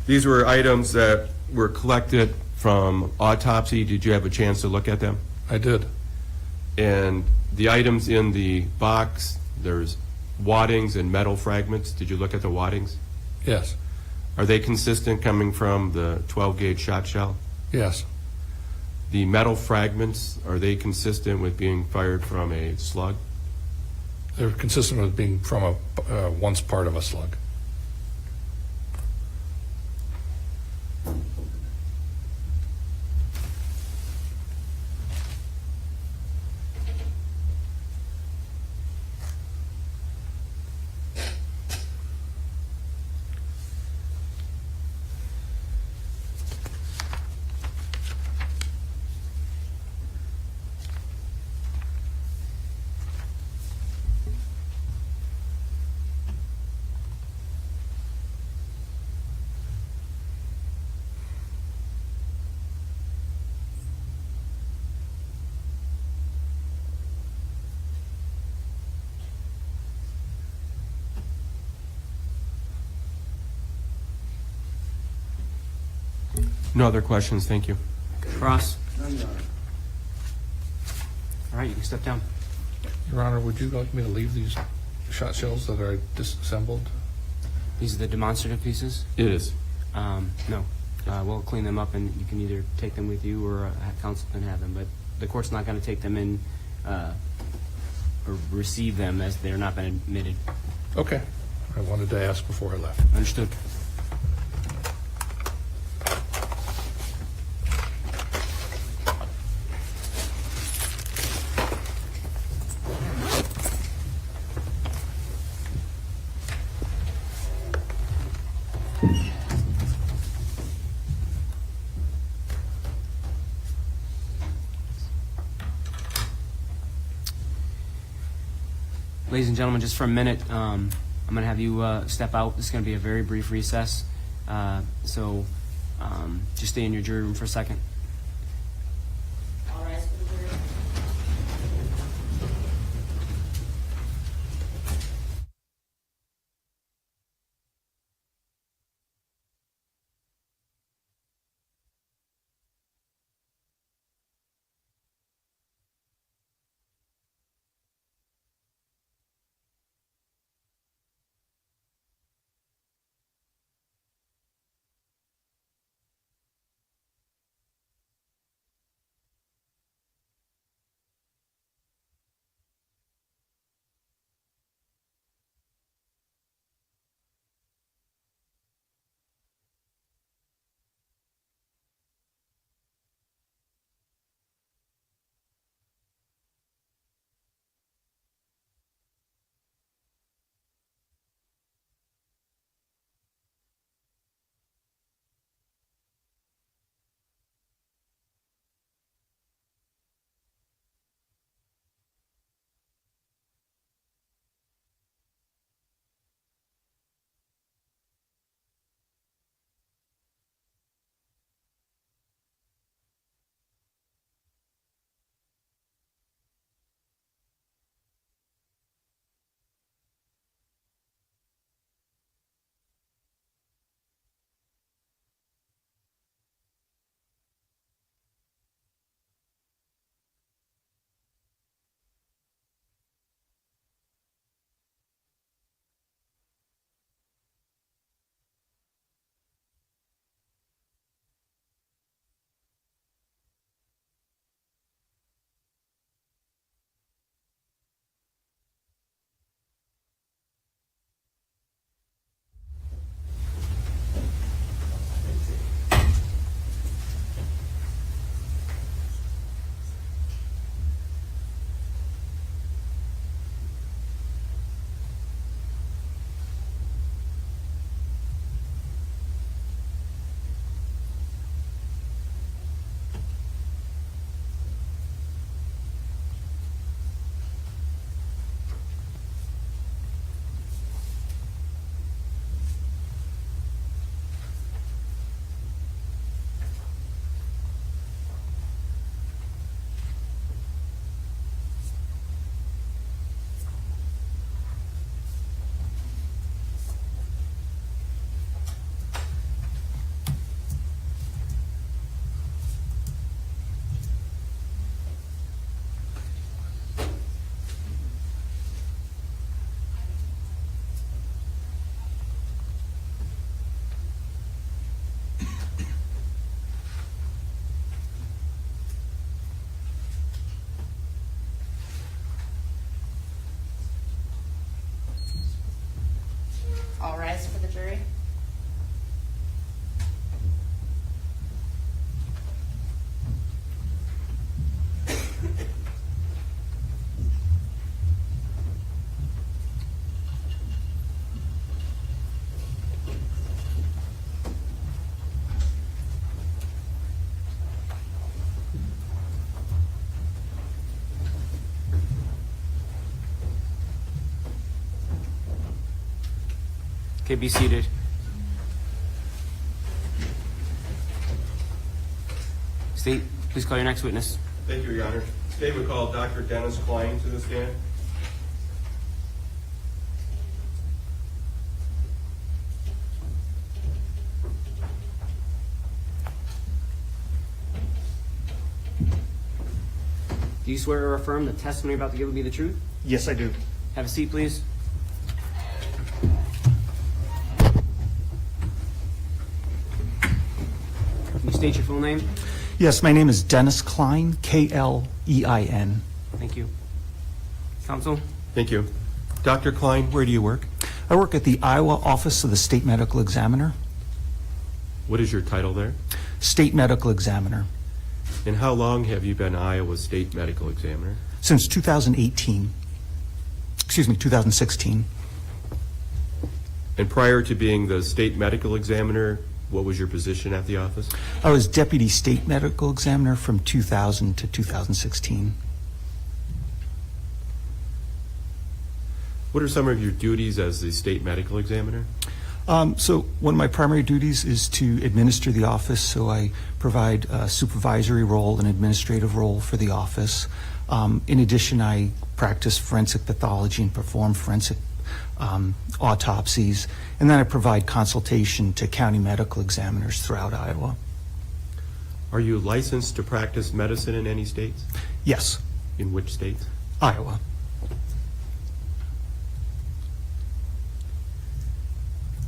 These were items that were collected from autopsy. Did you have a chance to look at them? I did. And the items in the box, there's waddings and metal fragments. Did you look at the waddings? Yes. Are they consistent coming from the 12-gauge shot shell? Yes. The metal fragments, are they consistent with being fired from a slug? They're consistent with being from a once part of a slug. No other questions, thank you. Ross? All right, you can step down. Your Honor, would you like me to leave these shot shells that I disassembled? These are the demonstrative pieces? It is. No. We'll clean them up, and you can either take them with you or counsel can have them. But the court's not going to take them in or receive them as they're not been admitted. Okay. I wanted to ask before I left. Understood. Ladies and gentlemen, just for a minute, I'm going to have you step out. This is going to be a very brief recess. So just stay in your jury room for a second. All rise for the jury. Okay, be seated. State, please call your next witness. Thank you, Your Honor. State would call Dr. Dennis Klein to the stand. Do you swear or affirm the testimony you're about to give will be the truth? Yes, I do. Have a seat, please. Can you state your full name? Yes, my name is Dennis Klein, Klein. Thank you. Counsel? Thank you. Dr. Klein, where do you work? I work at the Iowa Office of the State Medical Examiner. What is your title there? State Medical Examiner. And how long have you been Iowa State Medical Examiner? Since 2018. Excuse me, 2016. And prior to being the State Medical Examiner, what was your position at the office? I was Deputy State Medical Examiner from 2000 to 2016. What are some of your duties as the State Medical Examiner? So one of my primary duties is to administer the office, so I provide a supervisory role and administrative role for the office. In addition, I practice forensic pathology and perform forensic autopsies, and then I provide consultation to county medical examiners throughout Iowa. Are you licensed to practice medicine in any states? Yes, In which states? Iowa.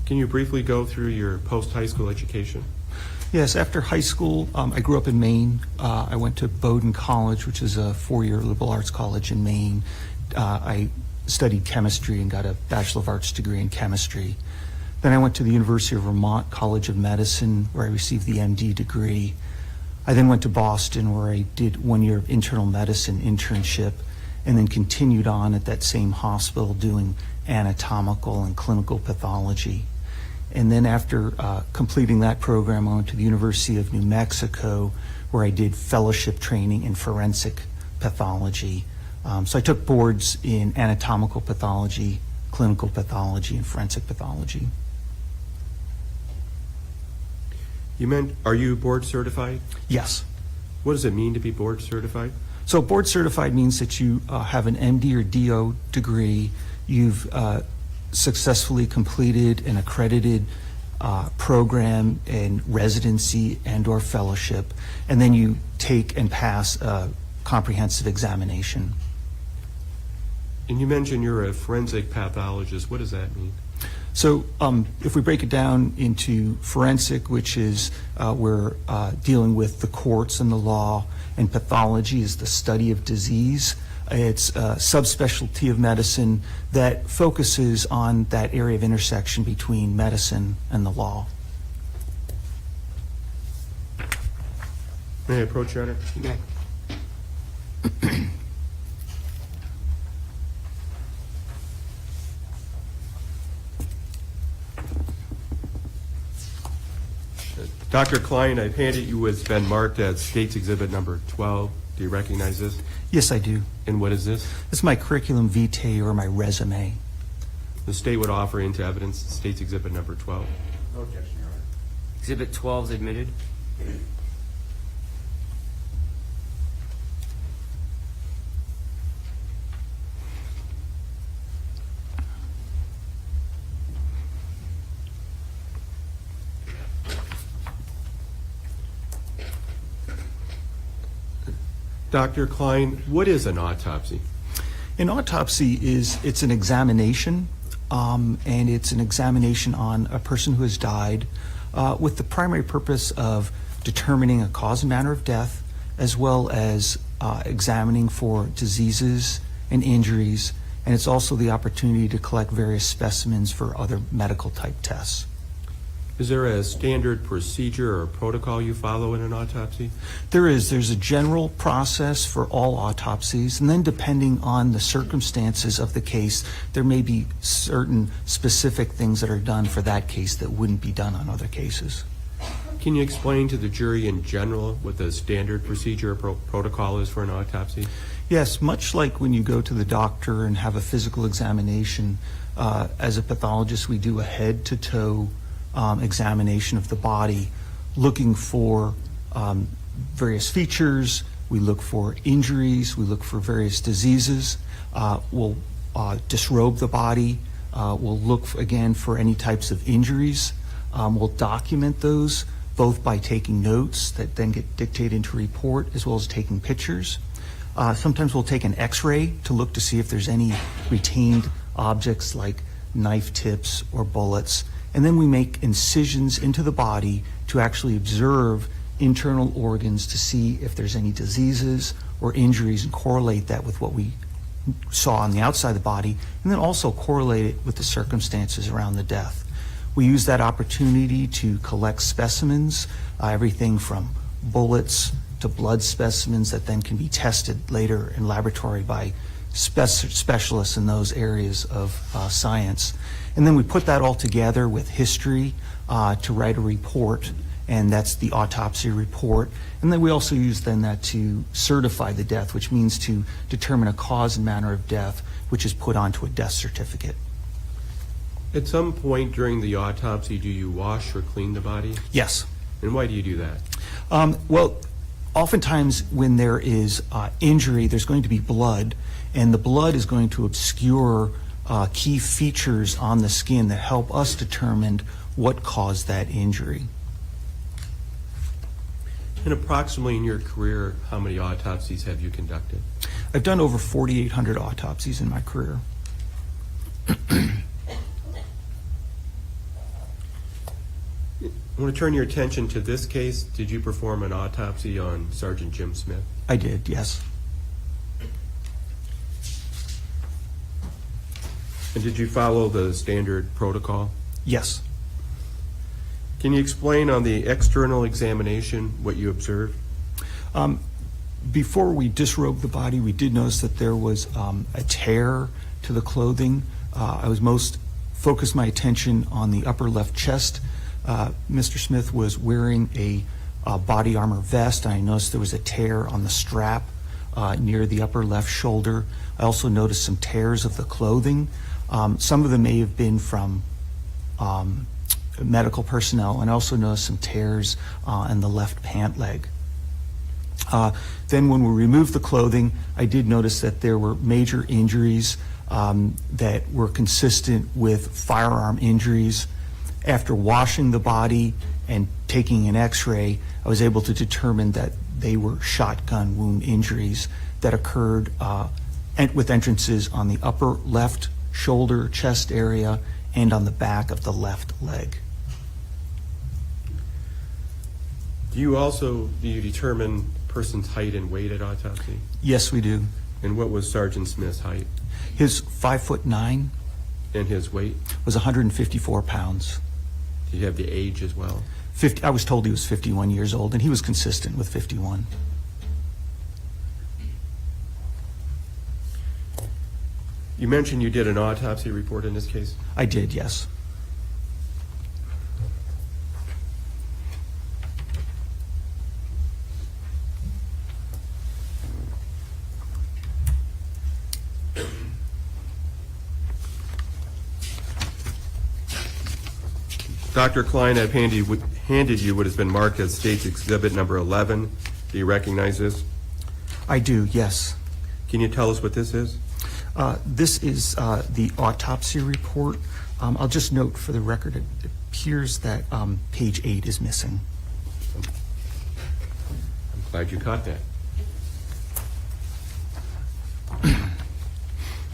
Can you briefly go through your post-high school education? Yes, after high school, I grew up in Maine. I went to Bowdoin College, which is a four-year liberal arts college in Maine. I studied chemistry and got a Bachelor of Arts degree in chemistry. Then I went to the University of Vermont College of Medicine, where I received the MD degree. I then went to Boston, where I did 1 year of internal medicine internship, and then continued on at that same hospital doing anatomical and clinical pathology. And then after completing that program, I went to the University of New Mexico, where I did fellowship training in forensic pathology. So I took boards in anatomical pathology, clinical pathology, and forensic pathology. Are you board certified? Yes. What does it mean to be board certified? So board certified means that you have an MD or DO degree, you've successfully completed an accredited program in residency and or fellowship, and then you take and pass a comprehensive examination. And you mentioned you're a forensic pathologist. What does that mean? So if we break it down into forensic, which is we're dealing with the courts and the law, and pathology is the study of disease. It's a subspecialty of medicine that focuses on that area of intersection between medicine and the law. May I approach, Your Honor? Okay. Dr. Klein, I've handed you what's been marked as State's Exhibit number 12. Do you recognize this? Yes, I do. And what is this? It's my curriculum vitae or my resume. The state would offer into evidence State's Exhibit number 12. No objection, Your Honor. Exhibit 12 is admitted. Dr. Klein, what is an autopsy? An autopsy it's an examination, and it's an examination on a person who has died with the primary purpose of determining a cause and manner of death, as well as examining for diseases and injuries, and it's also the opportunity to collect various specimens for other medical type tests. Is there a standard procedure or protocol you follow in an autopsy? There's a general process for all autopsies, and then depending on the circumstances of the case, there may be certain specific things that are done for that case that wouldn't be done on other cases. Can you explain to the jury in general what the standard procedure or protocol is for an autopsy? Yes, much like when you go to the doctor and have a physical examination, as a pathologist, we do a head-to-toe examination of the body, looking for various features. We look for injuries. We look for various diseases. We'll disrobe the body. We'll look, again, for any types of injuries. We'll document those both by taking notes that then get dictated into a report, as well as taking pictures. Sometimes we'll take an x-ray to look to see if there's any retained objects like knife tips or bullets. And then we make incisions into the body to actually observe internal organs to see if there's any diseases or injuries and correlate that with what we saw on the outside of the body, and then also correlate it with the circumstances around the death. We use that opportunity to collect specimens, everything from bullets to blood specimens that then can be tested later in laboratory by specialists in those areas of science. And then we put that all together with history to write a report, and that's the autopsy report. And then we also use then that to certify the death, which means to determine a cause and manner of death, which is put onto a death certificate. At some point during the autopsy, do you wash or clean the body? Yes. And why do you do that? Well, oftentimes when there is injury, there's going to be blood, and the blood is going to obscure key features on the skin that help us determine what caused that injury. And approximately in your career, how many autopsies have you conducted? I've done over 4,800 autopsies in my career. I want to turn your attention to this case. Did you perform an autopsy on Sergeant Jim Smith? I did, yes. And did you follow the standard protocol? Yes. Can you explain on the external examination what you observed? Before we disrobed the body, we did notice that there was a tear to the clothing. I was most focused my attention on the upper left chest. Mr. Smith was wearing a body armor vest. I noticed there was a tear on the strap near the upper left shoulder. I also noticed some tears of the clothing. Some of them may have been from medical personnel, and I also noticed some tears in the left pant leg. Then when we removed the clothing, I did notice that there were major injuries that were consistent with firearm injuries. After washing the body and taking an x-ray, I was able to determine that they were shotgun wound injuries that occurred with entrances on the upper left shoulder, chest area, and on the back of the left leg. Do you determine person's height and weight at autopsy? Yes, we do. And what was Sergeant Smith's height His 5'9" and his weight? was 154 pounds. Do you have the age as well? I was told he was 51 years old, and he was consistent with 51. You mentioned you did an autopsy report in this case. I did, yes. Dr. Klein, I've handed you what has been marked as State's Exhibit number 11. Do you recognize this? I do, yes. Can you tell us what this is? This is the autopsy report. I'll just note for the record, it appears that page 8 is missing. I'm glad you caught that.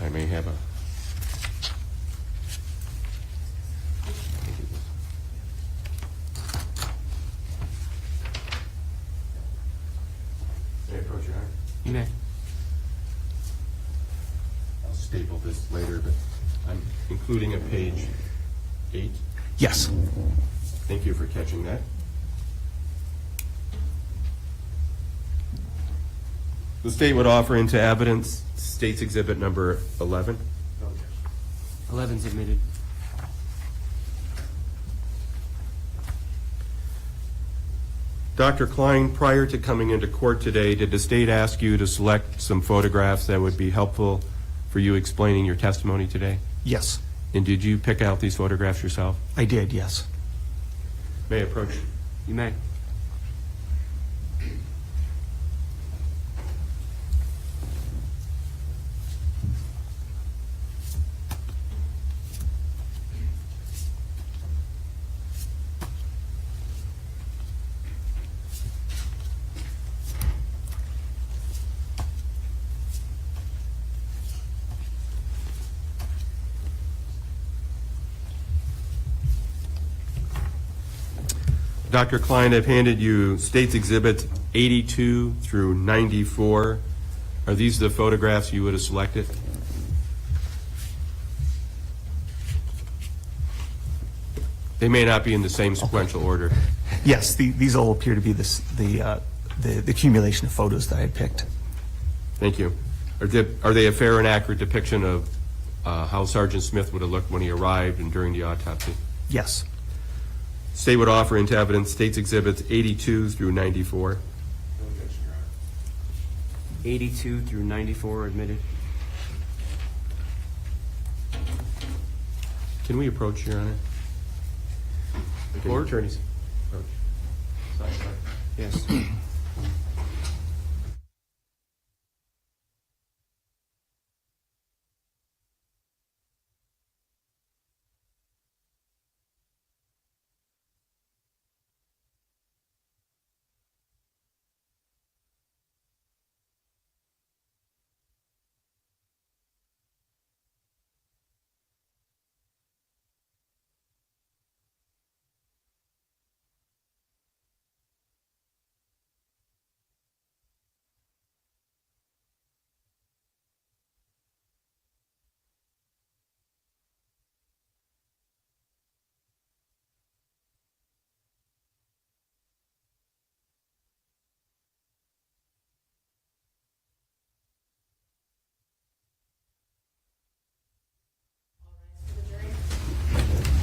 I may have a... May I approach your arm? You may. I'll staple this later, but I'm including a page 8. Yes. Thank you for catching that. The state would offer into evidence State's Exhibit number 11. 11's admitted. Dr. Klein, prior to coming into court today, did the state ask you to select some photographs that would be helpful for you explaining your testimony today? Yes, And did you pick out these photographs yourself? I did, yes. May I approach? You may. Dr. Klein, I've handed you States Exhibits 82 through 94. Are these the photographs you would have selected? They may not be in the same sequential order. Yes, these all appear to be the accumulation of photos that I had picked. Thank you. Are they a fair and accurate depiction of how Sergeant Smith would have looked when he arrived and during the autopsy? Yes. State would offer into evidence States Exhibits 82 through 94. 82 through 94 admitted. Can we approach, Your Honor? Can your attorneys approach? Yes.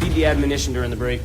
Heed the admonition during the break.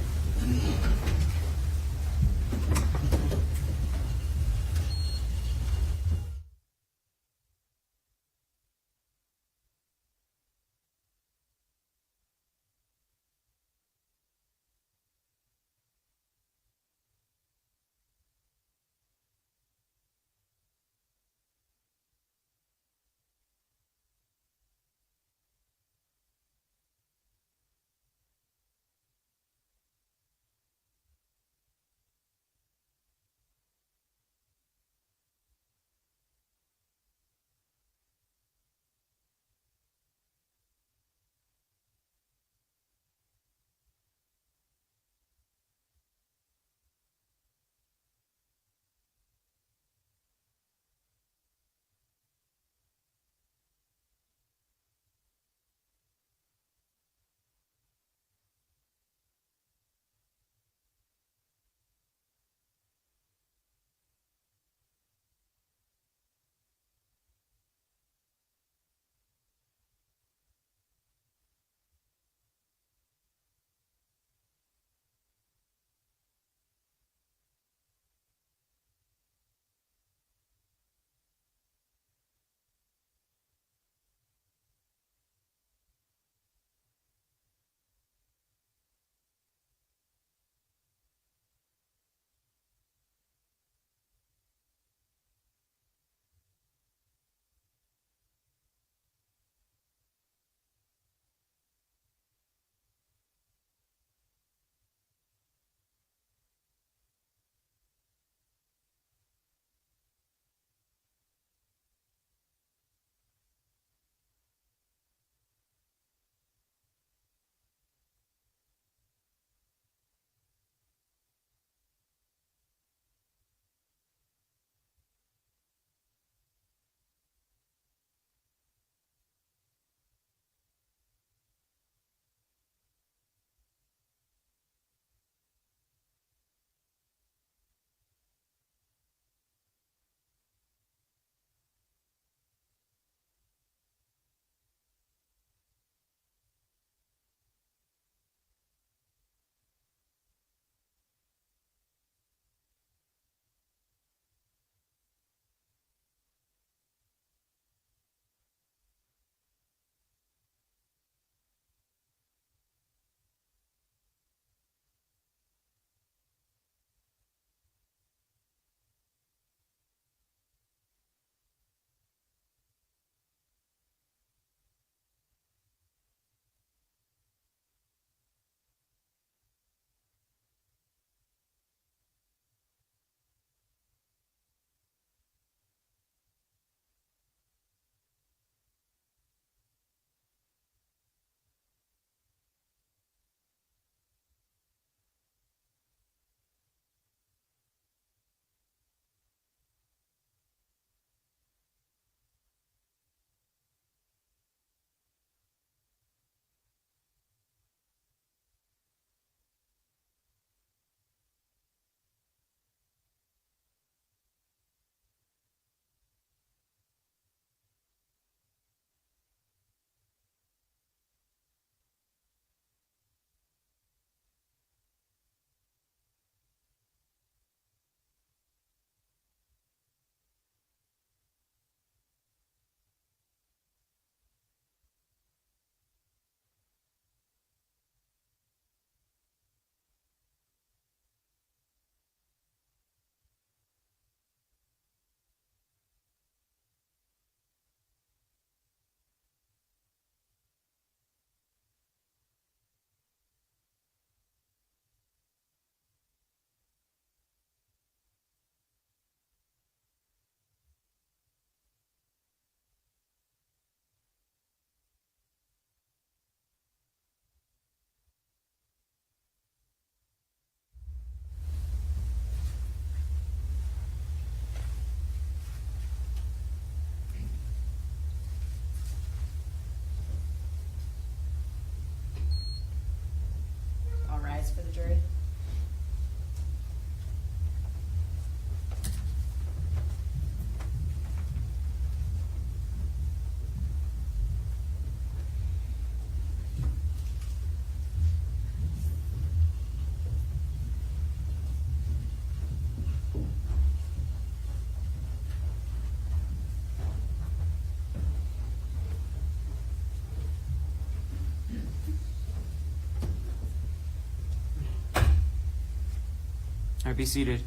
All right, be seated.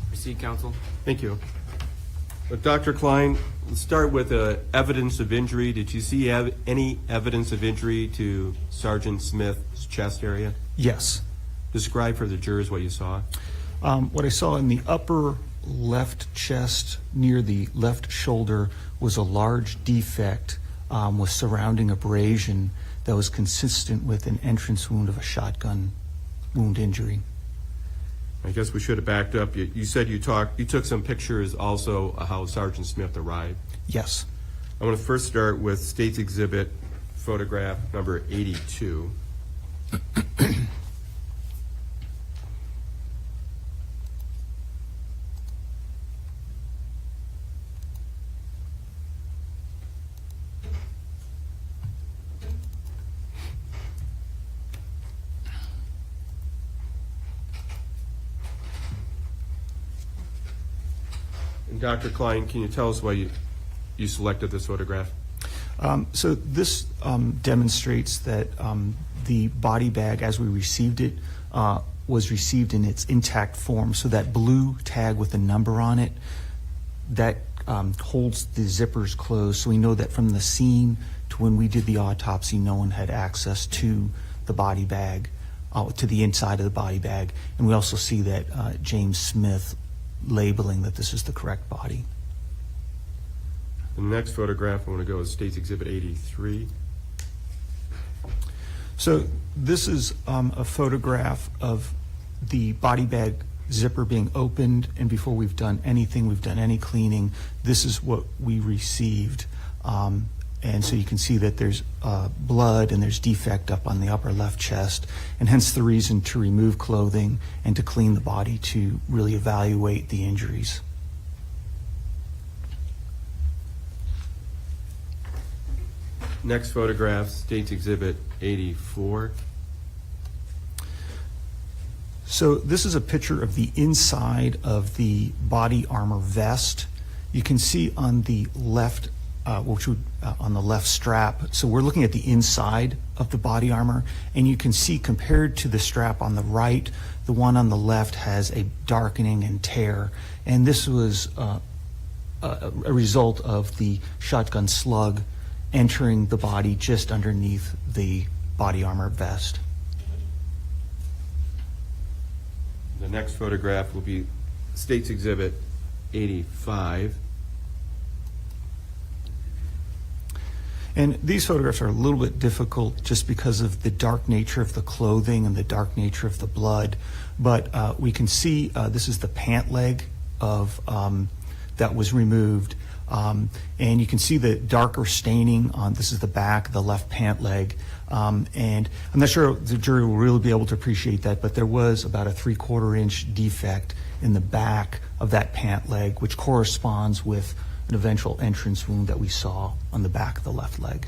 Proceed, counsel. Thank you. Dr. Klein, let's start with evidence of injury. Did you see any evidence of injury to Sergeant Smith's chest area? Yes. Describe for the jurors what you saw. What I saw in the upper left chest near the left shoulder was a large defect with surrounding abrasion that was consistent with an entrance wound of a shotgun wound injury. I guess we should have backed up. You said you took some pictures also of how Sergeant Smith arrived. Yes. I want to first start with State's Exhibit photograph number 82. And Dr. Klein, can you tell us why you selected this photograph? So this demonstrates that the body bag, as we received it, was received in its intact form. So that blue tag with a number on it, that holds the zippers closed. So we know that from the scene to when we did the autopsy, no one had access to the body bag, to the inside of the body bag. And we also see that James Smith labeling that this is the correct body. The next photograph, I want to go with State's Exhibit 83. So this is a photograph of the body bag zipper being opened, and before we've done anything, we've done any cleaning, this is what we received. And so you can see that there's blood and there's defect up on the upper left chest, and hence the reason to remove clothing and to clean the body to really evaluate the injuries. Next photograph, State's Exhibit 84. So this is a picture of the inside of the body armor vest. You can see on the left, on the left strap. So we're looking at the inside of the body armor, and you can see compared to the strap on the right, the one on the left has a darkening and tear. And this was a result of the shotgun slug entering the body just underneath the body armor vest. The next photograph will be State's Exhibit 85. And these photographs are a little bit difficult just because of the dark nature of the clothing and the dark nature of the blood. But we can see this is the pant leg of that was removed. And you can see the darker staining on, this is the back, the left pant leg. And I'm not sure the jury will really be able to appreciate that, but there was about a 3/4 inch defect in the back of that pant leg, which corresponds with an eventual entrance wound that we saw on the back of the left leg.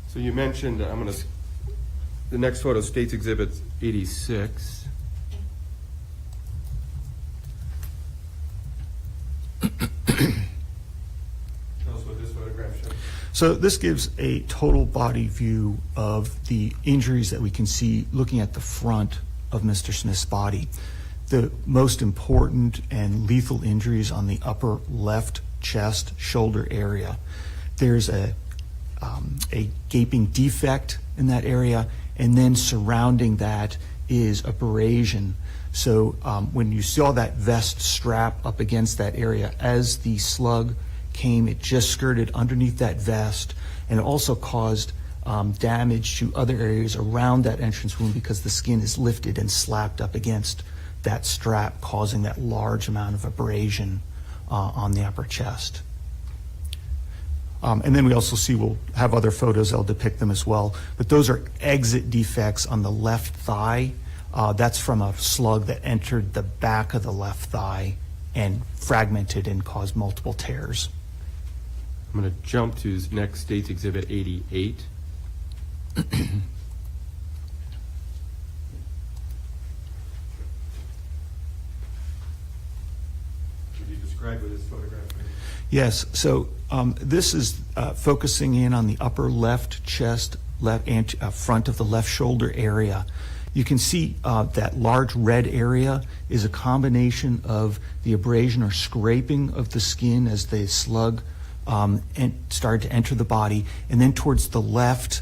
So you mentioned, the next photo, State's Exhibit 86. Tell us what this photograph shows. So this gives a total body view of the injuries that we can see looking at the front of Mr. Smith's body. The most important and lethal injuries on the upper left chest shoulder area. There's a gaping defect in that area, and then surrounding that is abrasion. So when you saw that vest strap up against that area, as the slug came, it just skirted underneath that vest, and it also caused damage to other areas around that entrance wound because the skin is lifted and slapped up against that strap, causing that large amount of abrasion on the upper chest. And then we also see, we'll have other photos that'll depict them as well, but those are exit defects on the left thigh. That's from a slug that entered the back of the left thigh and fragmented and caused multiple tears. I'm going to jump to next State's Exhibit 88. Could you describe what this photograph is? Yes, so this is focusing in on the upper left chest, front of the left shoulder area. You can see that large red area is a combination of the abrasion or scraping of the skin as the slug started to enter the body, and then towards the left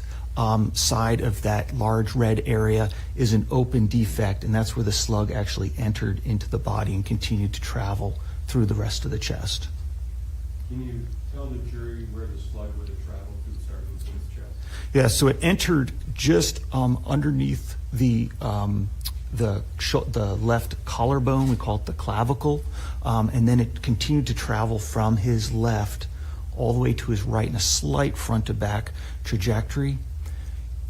side of that large red area is an open defect, and that's where the slug actually entered into the body and continued to travel through the rest of the chest. Can you tell the jury where the slug would have traveled through the Sergeant Smith's chest? Yeah, so it entered just underneath the left collarbone. We call it the clavicle, and then it continued to travel from his left all the way to his right in a slight front to back trajectory.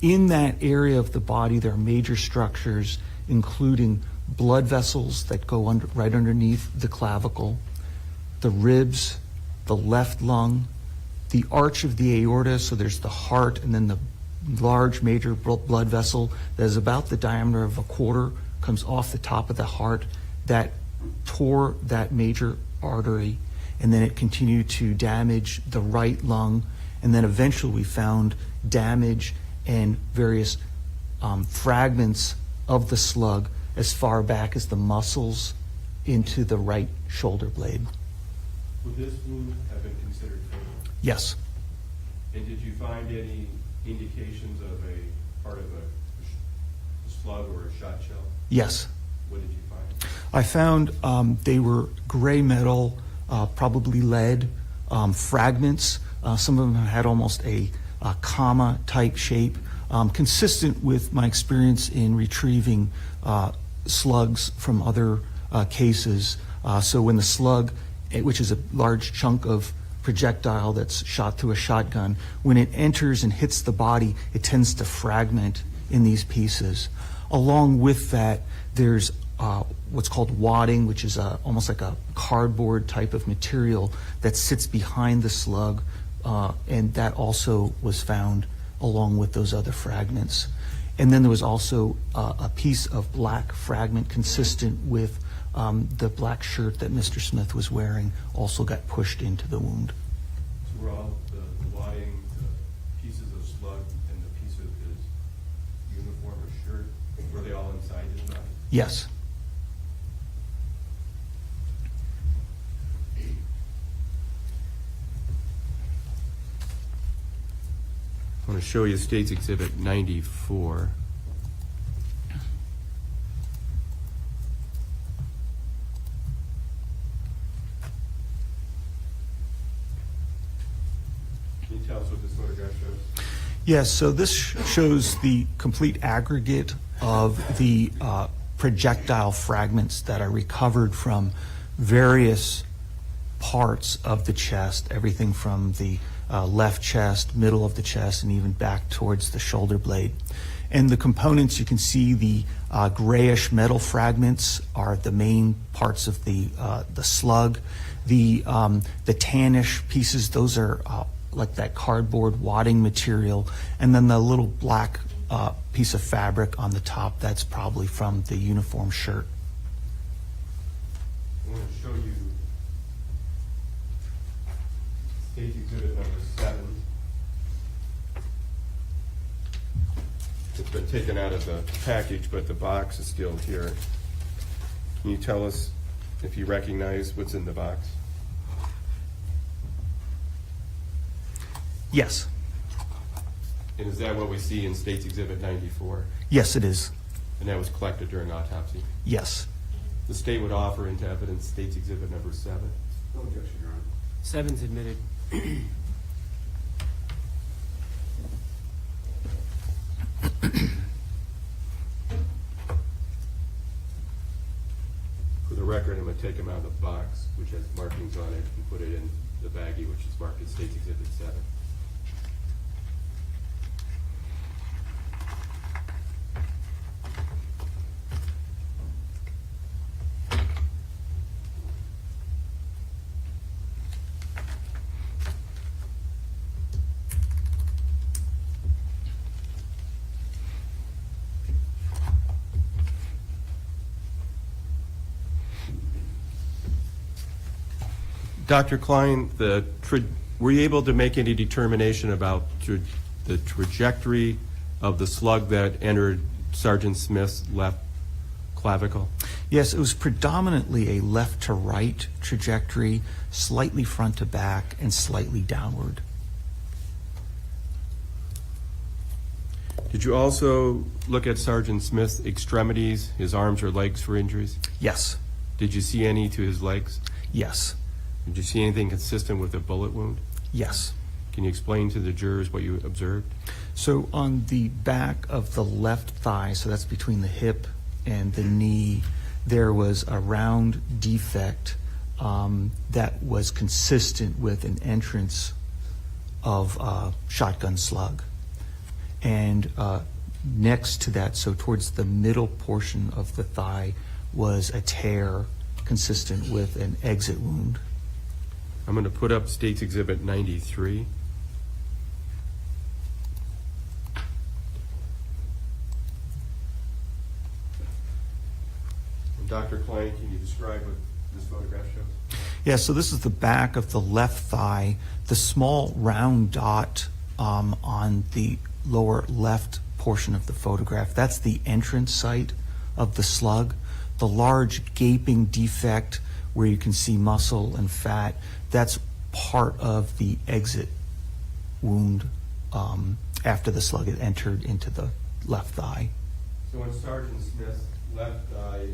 In that area of the body, there are major structures, including blood vessels that go right underneath the clavicle, the ribs, the left lung, the arch of the aorta, so there's the heart and then the large major blood vessel that is about the diameter of a quarter, comes off the top of the heart, that tore that major artery, and then it continued to damage the right lung, and then eventually we found damage and various fragments of the slug as far back as the muscles into the right shoulder blade. Would this wound have been considered fatal? Yes. And did you find any indications of a part of a slug or a shot shell? Yes. What did you find? I found they were gray metal, probably lead fragments. Some of them had almost a comma type shape, consistent with my experience in retrieving slugs from other cases. So when the slug, which is a large chunk of projectile that's shot through a shotgun, when it enters and hits the body, it tends to fragment in these pieces. Along with that, there's what's called wadding, which is almost like a cardboard type of material that sits behind the slug, and that also was found along with those other fragments. And then there was also a piece of black fragment consistent with the black shirt that Mr. Smith was wearing also got pushed into the wound. So were all the wadding, the pieces of slug, and the piece of his uniform or shirt, were they all inside his body? Yes. I want to show you State's Exhibit 94. Can you tell us what this photograph shows? Yes, so this shows the complete aggregate of the projectile fragments that are recovered from various parts of the chest, everything from the left chest, middle of the chest, and even back towards the shoulder blade. And the components, you can see the grayish metal fragments are the main parts of the slug. The tannish pieces, those are like that cardboard wadding material, and then the little black piece of fabric on the top, that's probably from the uniform shirt. I want to show you State's Exhibit number 7. It's been taken out of the package, but the box is still here. Can you tell us if you recognize what's in the box? Yes. And is that what we see in State's Exhibit 94? Yes, it is. And that was collected during autopsy? Yes. The state would offer into evidence State's Exhibit number 7. No objection, Your Honor. 7's admitted. For the record, I'm going to take them out of the box, which has markings on it, and put it in the baggie, which is marked as State's Exhibit 7. Dr. Klein, were you able to make any determination about the trajectory of the slug that entered Sergeant Smith's left clavicle? Yes, it was predominantly a left to right trajectory, slightly front to back, and slightly downward. Did you also look at Sergeant Smith's extremities, his arms or legs, for injuries? Yes, Did you see any to his legs? yes, Did you see anything consistent with a bullet wound? yes. Can you explain to the jurors what you observed? So on the back of the left thigh, so that's between the hip and the knee, there was a round defect that was consistent with an entrance of a shotgun slug. And next to that, so towards the middle portion of the thigh, was a tear consistent with an exit wound. I'm going to put up State's Exhibit 93. And Dr. Klein, can you describe what this photograph shows? Yeah, so this is the back of the left thigh. The small round dot on the lower left portion of the photograph, that's the entrance site of the slug. The large gaping defect where you can see muscle and fat, that's part of the exit wound after the slug had entered into the left thigh. So on Sergeant Smith's left thigh,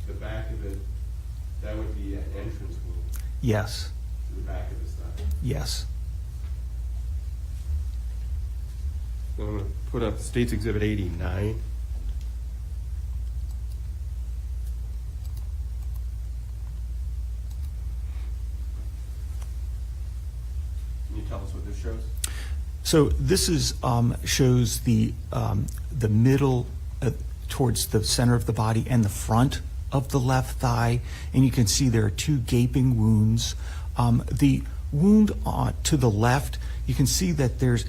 the back of it, that would be an entrance wound Yes, to the back of his thigh. yes. I'm going to put up State's Exhibit 89. Can you tell us what this shows? So this is shows the middle towards the center of the body and the front of the left thigh, and you can see there are two gaping wounds. The wound to the left, you can see that there's.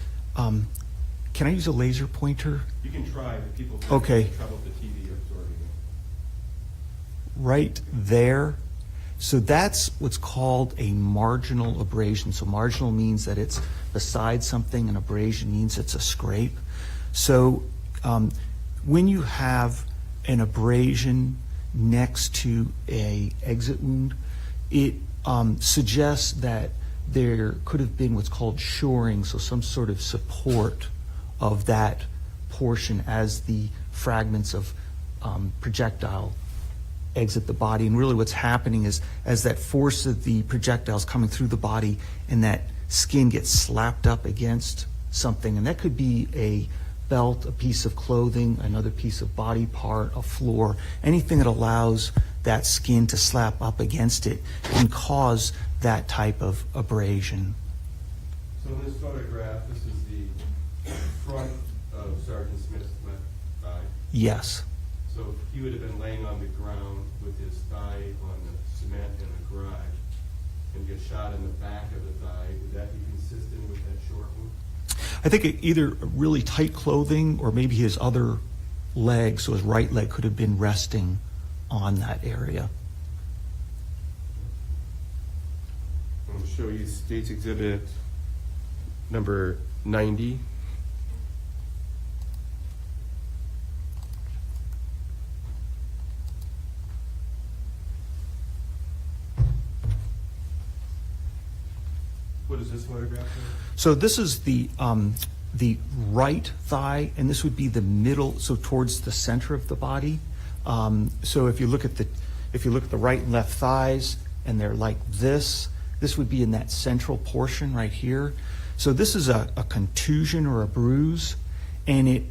Can I use a laser pointer? You can try, but people Okay. have trouble with the TV absorbing it. Right there. So that's what's called a marginal abrasion. So marginal means that it's beside something, and abrasion means it's a scrape. So when you have an abrasion next to a exit wound, it suggests that there could have been what's called shoring, so some sort of support of that portion as the fragments of projectile exit the body. And really what's happening is as that force of the projectiles coming through the body and that skin gets slapped up against something, and that could be a belt, a piece of clothing, another piece of body part, a floor, anything that allows that skin to slap up against it can cause that type of abrasion. So in this photograph, this is the front of Sergeant Smith's left thigh. Yes. So he would have been laying on the ground with his thigh on the cement in the garage and get shot in the back of the thigh. Would that be consistent with that short wound? I think either really tight clothing or maybe his other leg, so his right leg could have been resting on that area. I'm going to show you State's Exhibit number 90. What is this photograph show? So this is the right thigh, and this would be the middle, so towards the center of the body. So if you look at the right and left thighs, and they're like this would be in that central portion right here. So this is a contusion or a bruise, and it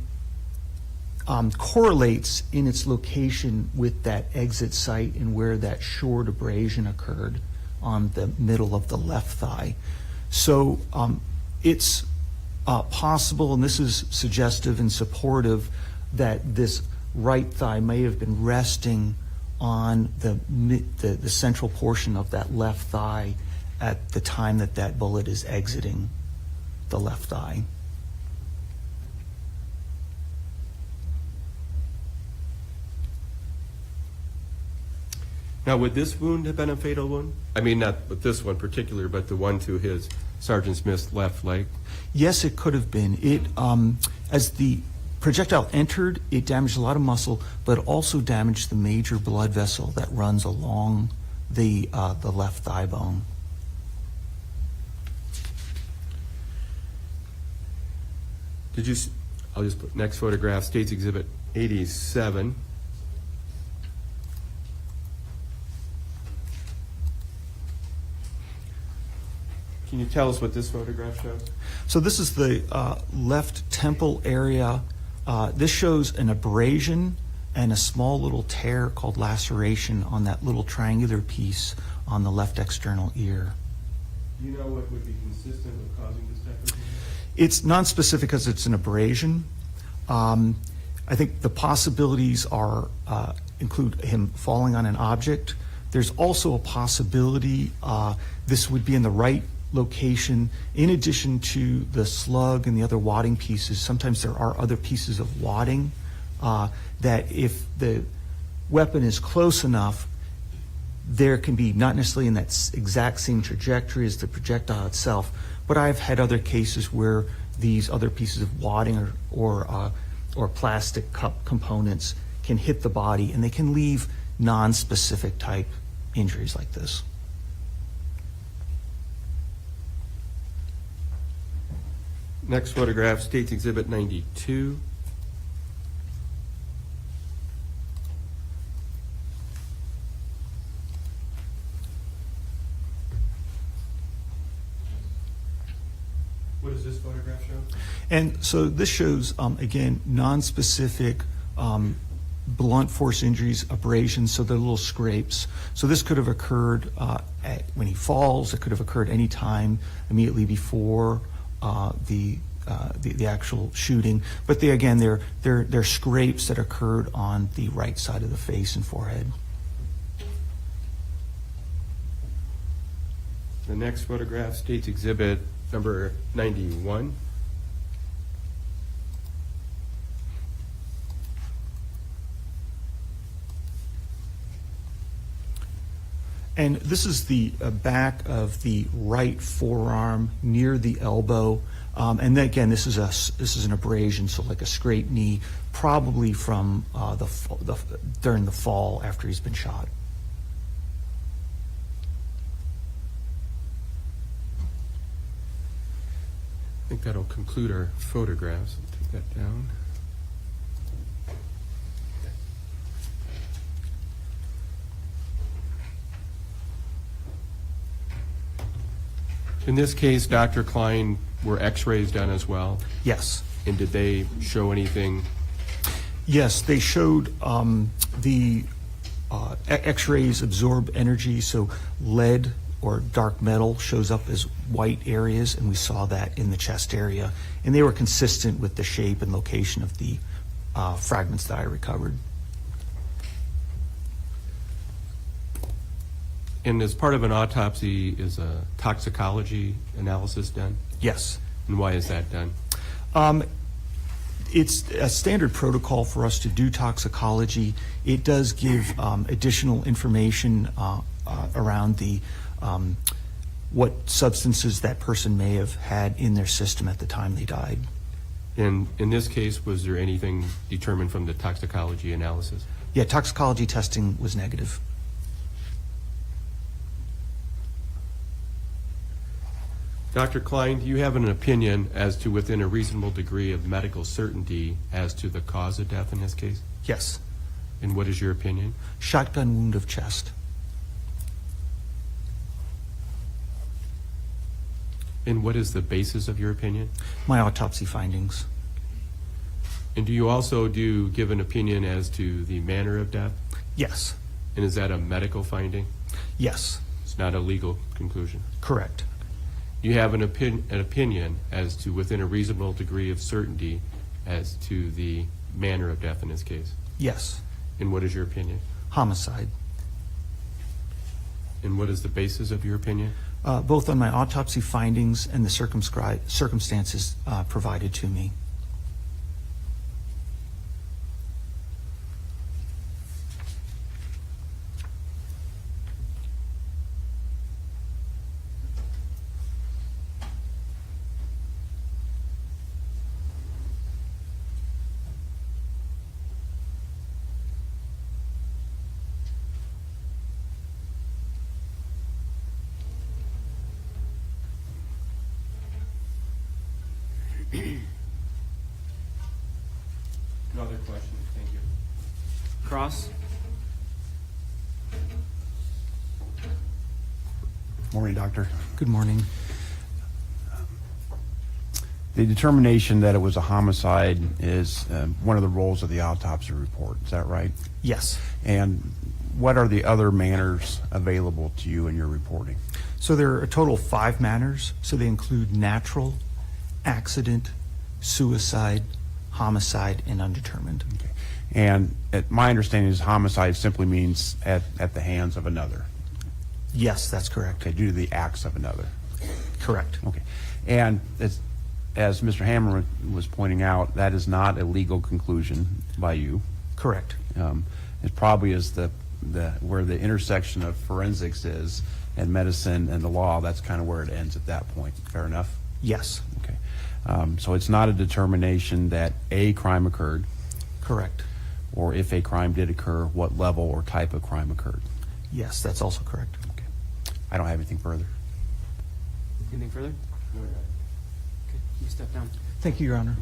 correlates in its location with that exit site and where that short abrasion occurred on the middle of the left thigh. So it's possible, and this is suggestive and supportive, that this right thigh may have been resting on the central portion of that left thigh at the time that that bullet is exiting the left thigh. Now, would this wound have been a fatal wound? I mean, not with this one particular, but the one to his Sergeant Smith's left leg? Yes, it could have been. It, as the projectile entered, it damaged a lot of muscle, but also damaged the major blood vessel that runs along the left thigh bone. Did you, I'll just put next photograph, State's Exhibit 87. Can you tell us what this photograph shows? So this is the left temple area. This shows an abrasion and a small little tear called laceration on that little triangular piece on the left external ear. Do you know what would be consistent with causing this type of injury? It's non-specific because it's an abrasion. I think the possibilities are include him falling on an object. There's also a possibility this would be in the right location. In addition to the slug and the other wadding pieces, sometimes there are other pieces of wadding that if the weapon is close enough, there can be not necessarily in that exact same trajectory as the projectile itself, but I've had other cases where these other pieces of wadding or plastic cup components can hit the body and they can leave non-specific type injuries like this. Next photograph, State's Exhibit 92. What does this photograph show? And so this shows, again, non-specific blunt force injuries, abrasions, so they're little scrapes. So this could have occurred when he falls. It could have occurred any time immediately before the actual shooting. But they're scrapes that occurred on the right side of the face and forehead. The next photograph, State's Exhibit number 91. And this is the back of the right forearm near the elbow. And then again, this is an abrasion, so like a scraped knee, probably from during the fall after he's been shot. I think that'll conclude our photographs. I'll take that down. In this case, Dr. Klein, were x-rays done as well? Yes. And did they show anything? Yes, they showed the X-rays absorb energy, so lead or dark metal shows up as white areas, and we saw that in the chest area. And they were consistent with the shape and location of the fragments that I recovered. And as part of an autopsy, is a toxicology analysis done? Yes. And why is that done? It's a standard protocol for us to do toxicology. It does give additional information around the what substances that person may have had in their system at the time they died. And in this case, was there anything determined from the toxicology analysis? Yeah, toxicology testing was negative. Dr. Klein, do you have an opinion as to within a reasonable degree of medical certainty as to the cause of death in this case? Yes. And what is your opinion? Shotgun wound of chest. And what is the basis of your opinion? My autopsy findings. And do you also give an opinion as to the manner of death? Yes. And is that a medical finding? Yes. It's not a legal conclusion? Correct. You have an opinion as to within a reasonable degree of certainty as to the manner of death in this case? Yes. And what is your opinion? Homicide. And what is the basis of your opinion? Both on my autopsy findings and the circumstances provided to me. No other questions, thank you. Cross? Morning, Doctor. Good morning. The determination that it was a homicide is one of the roles of the autopsy report. Is that right? Yes. And what are the other manners available to you in your reporting? So there are a total of 5 manners. So they include natural, accident, suicide, homicide, and undetermined. Okay. And my understanding is homicide simply means at the hands of another. Yes, that's correct. Okay, due to the acts of another. Correct. Okay. And as Mr. Hammer was pointing out, that is not a legal conclusion by you. Correct. It probably is where the intersection of forensics is and medicine and the law. That's kind of where it ends at that point. Fair enough? Yes. Okay. So it's not a determination that a crime occurred, Correct. or if a crime did occur, what level or type of crime occurred. Yes, that's also correct. Okay. I don't have anything further. Anything further? No, Your Honor. Okay, you step down. Thank you, Your Honor.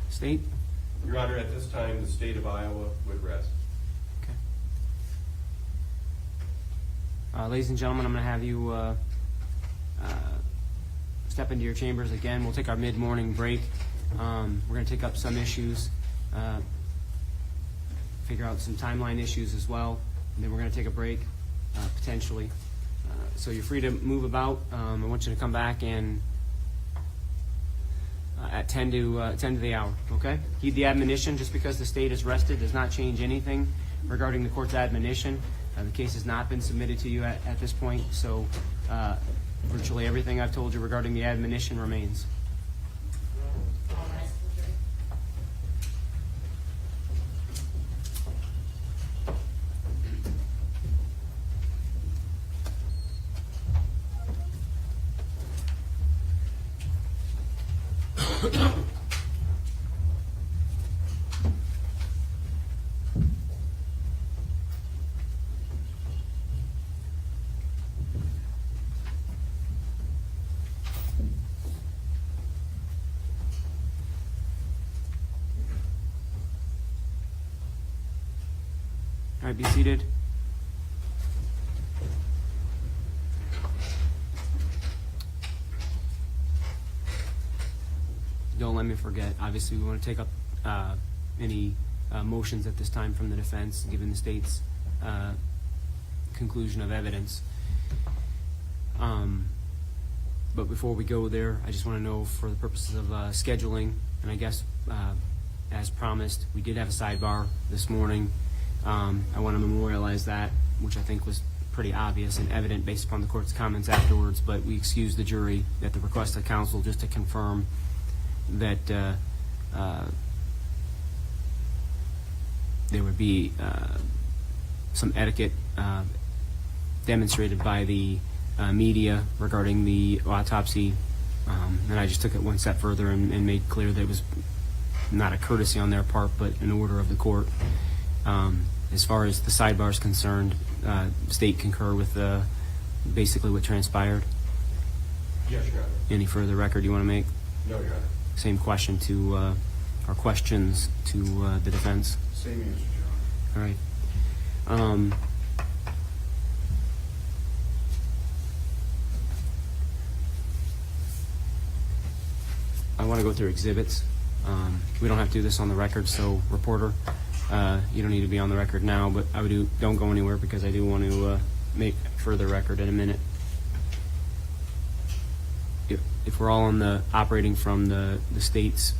State? Your Honor, at this time, the state of Iowa would rest. Okay. Ladies and gentlemen, I'm going to have you step into your chambers again. We'll take our mid-morning break. We're going to take up some issues, figure out some timeline issues as well, and then we're going to take a break, potentially. So you're free to move about. I want you to come back and at 10 to the hour, okay? Heed the admonition. Just because the state is rested does not change anything regarding the court's admonition. The case has not been submitted to you at this point, so virtually everything I've told you regarding the admonition remains. All rise for the jury. All right, be seated. Don't let me forget, obviously, we want to take up any motions at this time from the defense, given the state's conclusion of evidence. But before we go there, I just want to know, for the purposes of scheduling, and I guess as promised, we did have a sidebar this morning. I want to memorialize that, which I think was pretty obvious and evident based upon the court's comments afterwards, but we excused the jury at the request of counsel just to confirm that there would be some etiquette demonstrated by the media regarding the autopsy, and I just took it one step further and made clear that it was not a courtesy on their part, but an order of the court. As far as the sidebar is concerned, state concur with basically what transpired. Yes, Your Honor. Any further record you want to make? No, Your Honor. Same question to, or questions to the defense? Same answer, Your Honor. All right. I want to go through exhibits. We don't have to do this on the record, so reporter, you don't need to be on the record now, but don't go anywhere because I do want to make further record in a minute. If we're all on the operating from the state's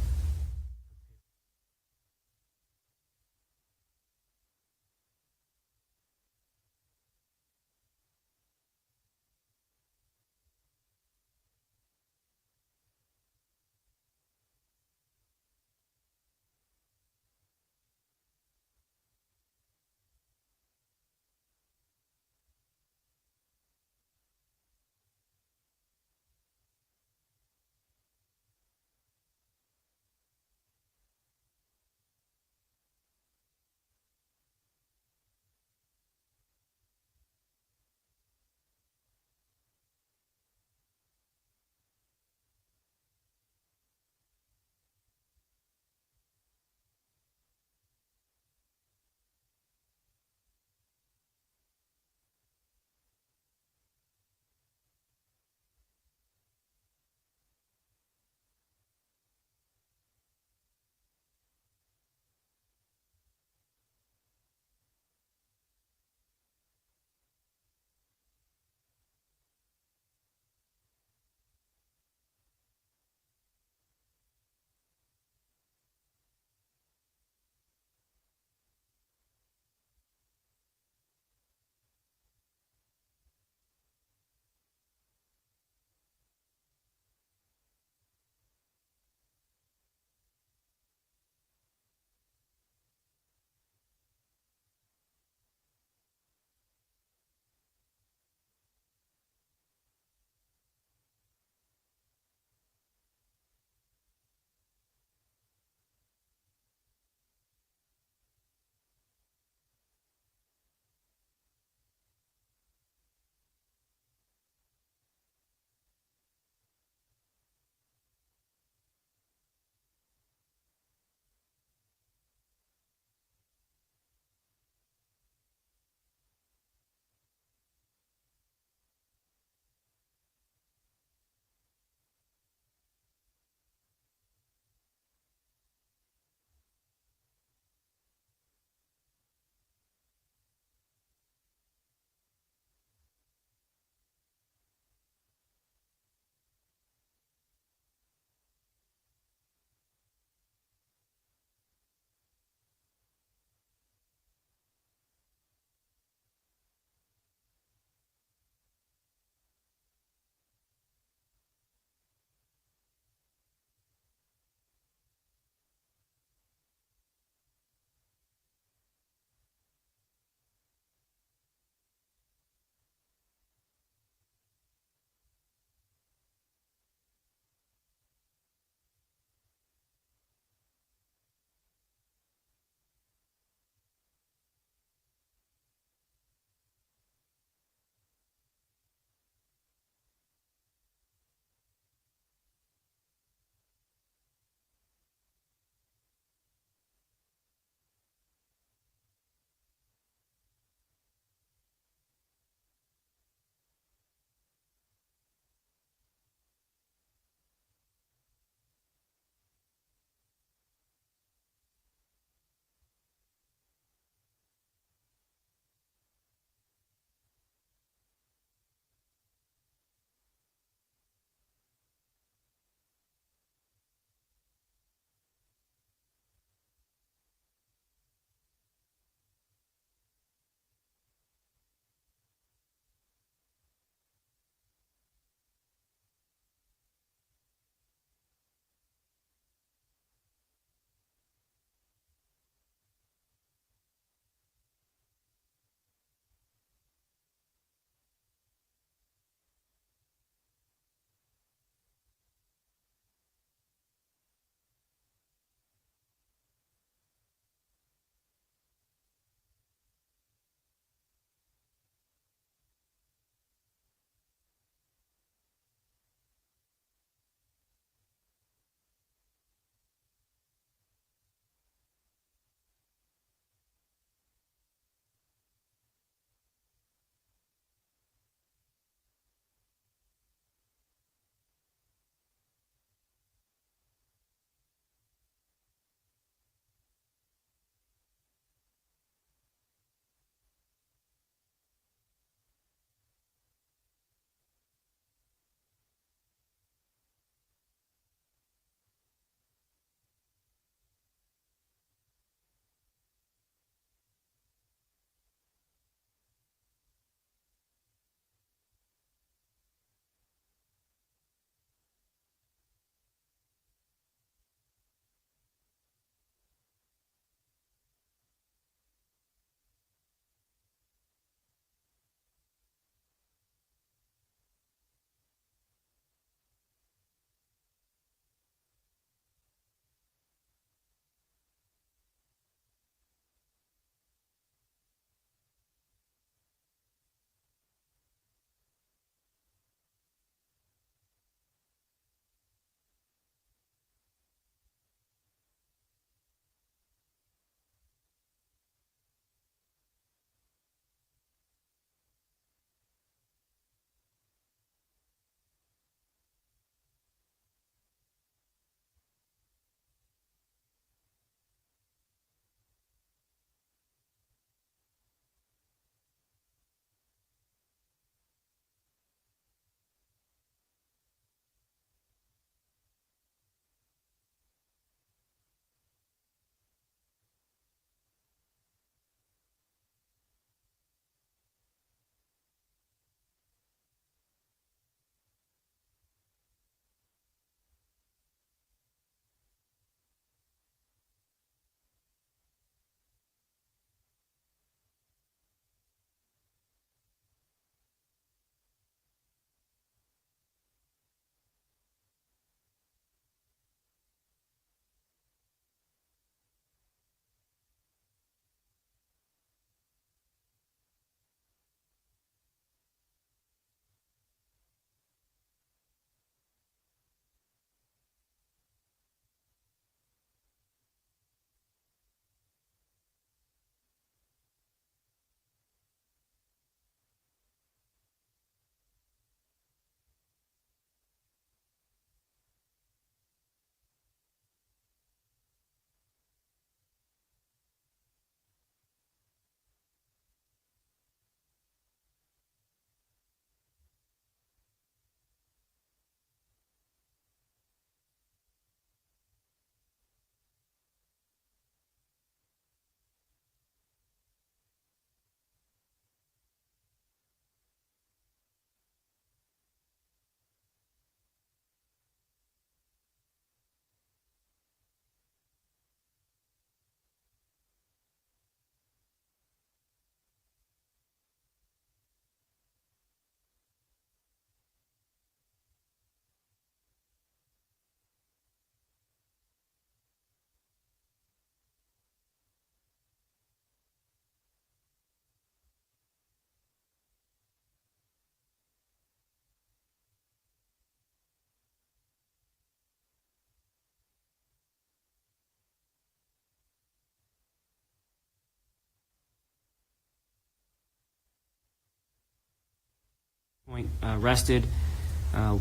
Point rested.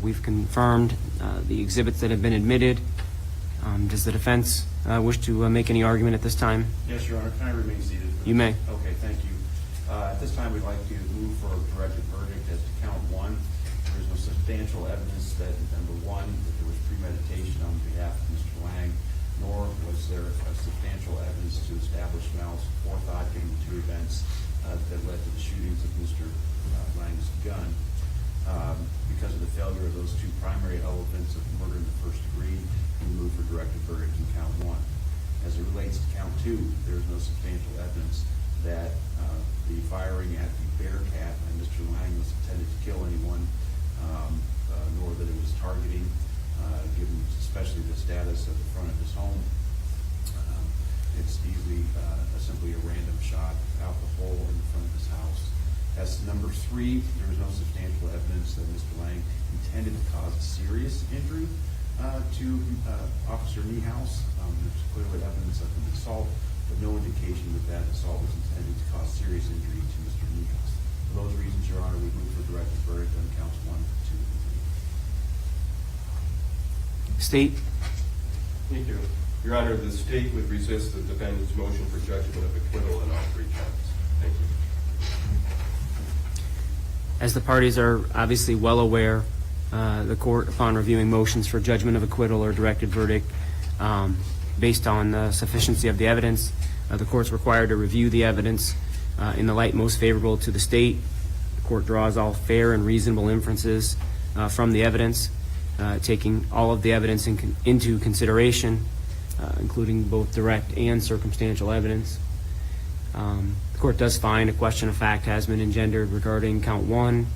We've confirmed the exhibits that have been admitted. Does the defense wish to make any argument at this time? Yes, Your Honor, can I remain seated? You may. Okay, thank you. At this time, we'd like to move for a directed verdict as to count one. There is no substantial evidence that, number one, that there was premeditation on behalf of Mr. Lang, nor was there a substantial evidence to establish malice aforethought during the two events that led to the shootings of Mr. Lang's gun. Because of the failure of those two primary elements of murder in the first degree, we move for directed verdict in count one. As it relates to count two, there is no substantial evidence that the firing at the Bearcat by Mr. Lang was intended to kill anyone, nor that it was targeting, given especially the status of the front of his home. It's easily simply a random shot out the hole in the front of his house. As to number three, there is no substantial evidence that Mr. Lang intended to cause a serious injury to Officer Niehaus. There's clearly evidence of an assault, but no indication that that assault was intended to cause serious injury to Mr. Niehaus. For those reasons, Your Honor, we move for directed verdict on counts 1, 2, and 3. State. Thank you. Your Honor, the state would resist the defendant's motion for judgment of acquittal on all three counts. Thank you. As the parties are obviously well aware, the court, upon reviewing motions for judgment of acquittal or directed verdict, based on the sufficiency of the evidence, the court's required to review the evidence in the light most favorable to the state. The court draws all fair and reasonable inferences from the evidence, taking all of the evidence into consideration, including both direct and circumstantial evidence. The court does find a question of fact has been engendered regarding count one,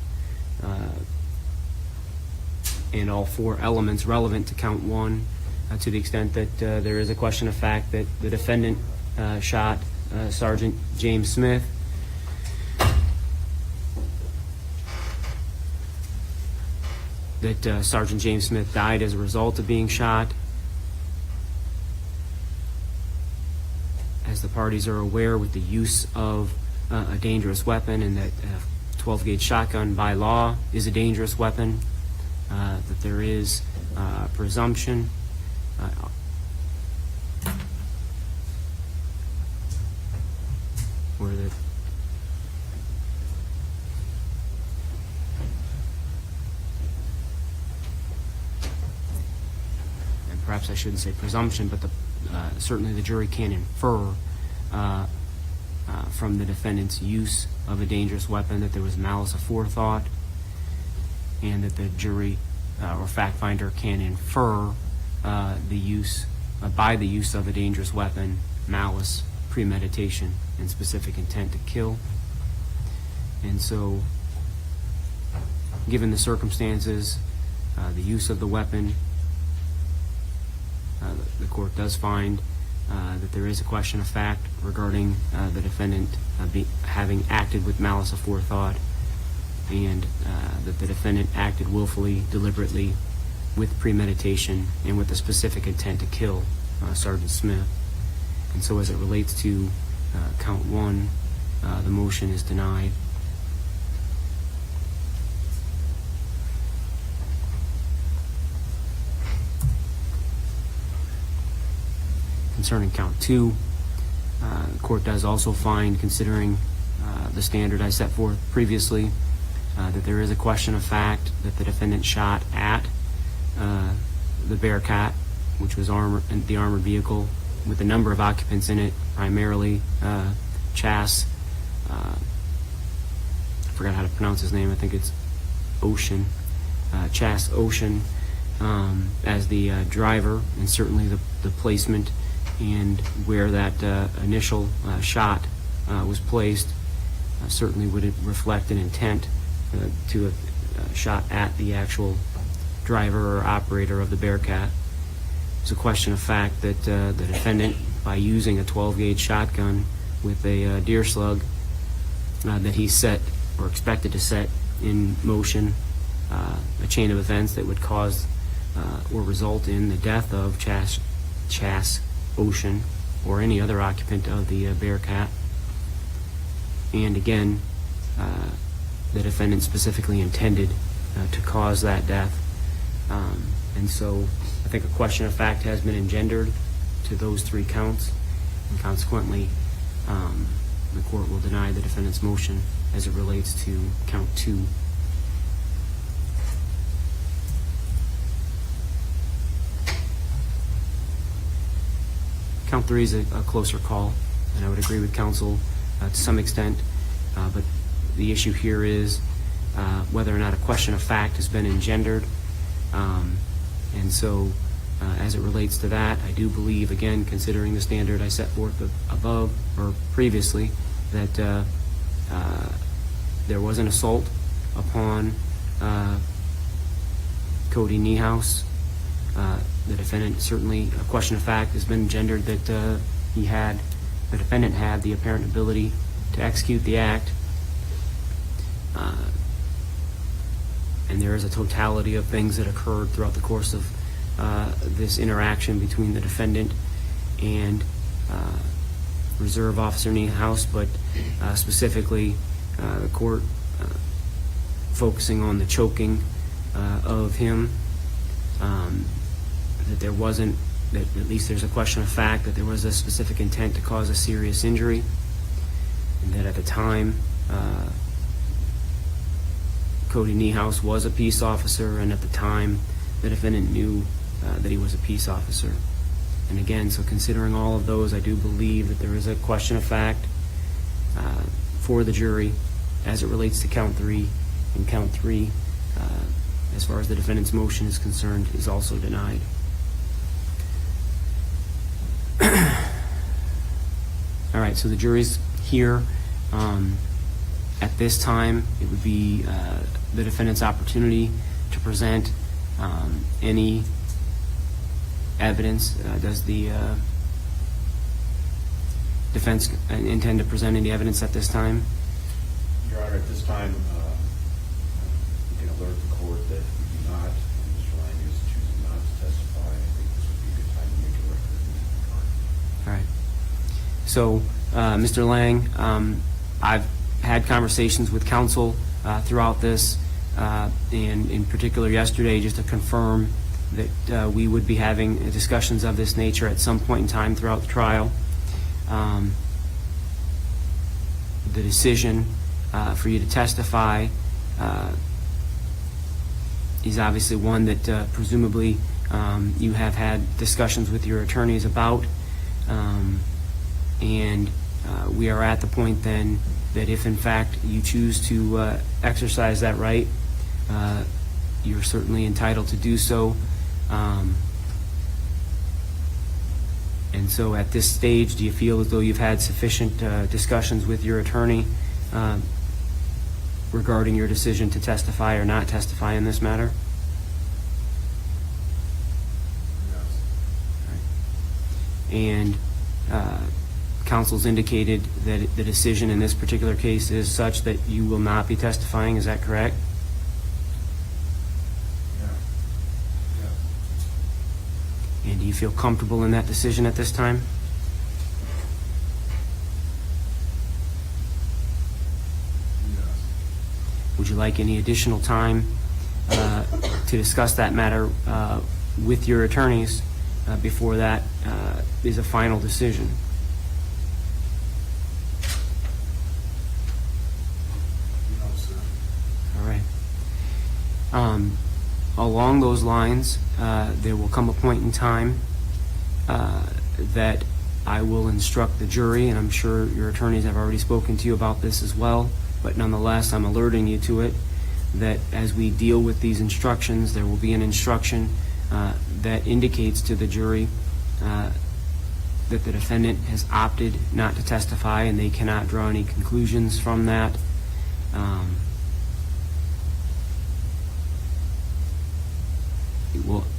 and all four elements relevant to count one, to the extent that there is a question of fact that the defendant shot Sergeant James Smith. That Sergeant James Smith died as a result of being shot. As the parties are aware, with the use of a dangerous weapon, and that a 12-gauge shotgun by law is a dangerous weapon, that there is presumption where the and perhaps I shouldn't say presumption, but certainly the jury can infer from the defendant's use of a dangerous weapon that there was malice aforethought, and that the jury or fact finder can infer the use by the use of a dangerous weapon, malice, premeditation, and specific intent to kill. And so, given the circumstances, the use of the weapon, the court does find that there is a question of fact regarding the defendant having acted with malice aforethought, and that the defendant acted willfully, deliberately, with premeditation, and with a specific intent to kill Sergeant Smith. And so as it relates to count one, the motion is denied. Concerning count two, the court does also find, considering the standard I set forth previously, that there is a question of fact that the defendant shot at the Bearcat, which was the armored vehicle with a number of occupants in it, primarily Chas, I forgot how to pronounce his name, I think it's Ocean, Chas Ocean, as the driver, and certainly the placement and where that initial shot was placed certainly would reflect an intent to have shot at the actual driver or operator of the Bearcat. It's a question of fact that the defendant, by using a 12-gauge shotgun with a deer slug, that he set or expected to set in motion a chain of events that would cause or result in the death of Chas Ocean or any other occupant of the Bearcat. And again, the defendant specifically intended to cause that death. And so I think a question of fact has been engendered to those 3 counts, and consequently, the court will deny the defendant's motion as it relates to count 2. Count 3 is a closer call, and I would agree with counsel to some extent, but the issue here is whether or not a question of fact has been engendered. And so, as it relates to that, I do believe, again, considering the standard I set forth above or previously, that there was an assault upon Cody Niehaus. The defendant, certainly, a question of fact has been engendered that the defendant had the apparent ability to execute the act. And there is a totality of things that occurred throughout the course of this interaction between the defendant and Reserve Officer Niehaus, but specifically the court focusing on the choking of him, that there wasn't, that at least there's a question of fact that there was a specific intent to cause a serious injury, and that at the time Cody Niehaus was a peace officer, and at the time the defendant knew that he was a peace officer. And again, so considering all of those, I do believe that there is a question of fact for the jury as it relates to count 3, and count 3, as far as the defendant's motion is concerned, is also denied. All right, so the jury's here. At this time, it would be the defendant's opportunity to present any evidence. Does the defense intend to present any evidence at this time? Your Honor, at this time, you can alert the court that we do not, and Mr. Lang is choosing not to testify. I think this would be a good time to make a record in that regard. All right. So, Mr. Lang, I've had conversations with counsel throughout this, and in particular yesterday, just to confirm that we would be having discussions of this nature at some point in time throughout the trial. The decision for you to testify is obviously one that presumably you have had discussions with your attorneys about, and we are at the point then that if in fact you choose to exercise that right, you're certainly entitled to do so. And so at this stage, do you feel as though you've had sufficient discussions with your attorney regarding your decision to testify or not testify in this matter? Yes. And counsel's indicated that the decision in this particular case is such that you will not be testifying. Is that correct? Yeah. Yeah. And do you feel comfortable in that decision at this time? Yes. Would you like any additional time to discuss that matter with your attorneys before that is a final decision? No, sir. All right. Along those lines, there will come a point in time that I will instruct the jury, and I'm sure your attorneys have already spoken to you about this as well, but nonetheless, I'm alerting you to it, that as we deal with these instructions, there will be an instruction that indicates to the jury that the defendant has opted not to testify, and they cannot draw any conclusions from that.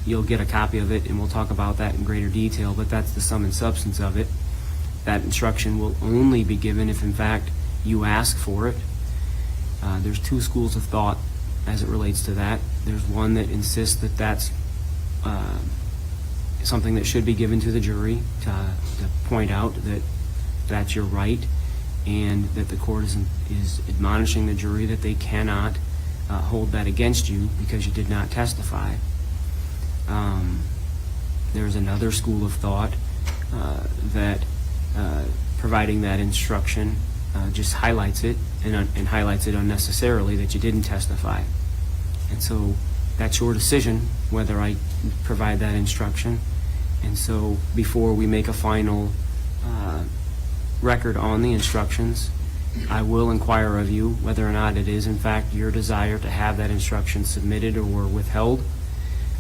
You'll get a copy of it, and we'll talk about that in greater detail, but that's the sum and substance of it. That instruction will only be given if, in fact, you ask for it. There's two schools of thought as it relates to that. There's one that insists that that's something that should be given to the jury to point out that that's your right, and that the court is admonishing the jury that they cannot hold that against you because you did not testify. There's another school of thought that providing that instruction just highlights it and highlights it unnecessarily that you didn't testify. And so that's your decision whether I provide that instruction. And so before we make a final record on the instructions, I will inquire of you whether or not it is in fact your desire to have that instruction submitted or withheld.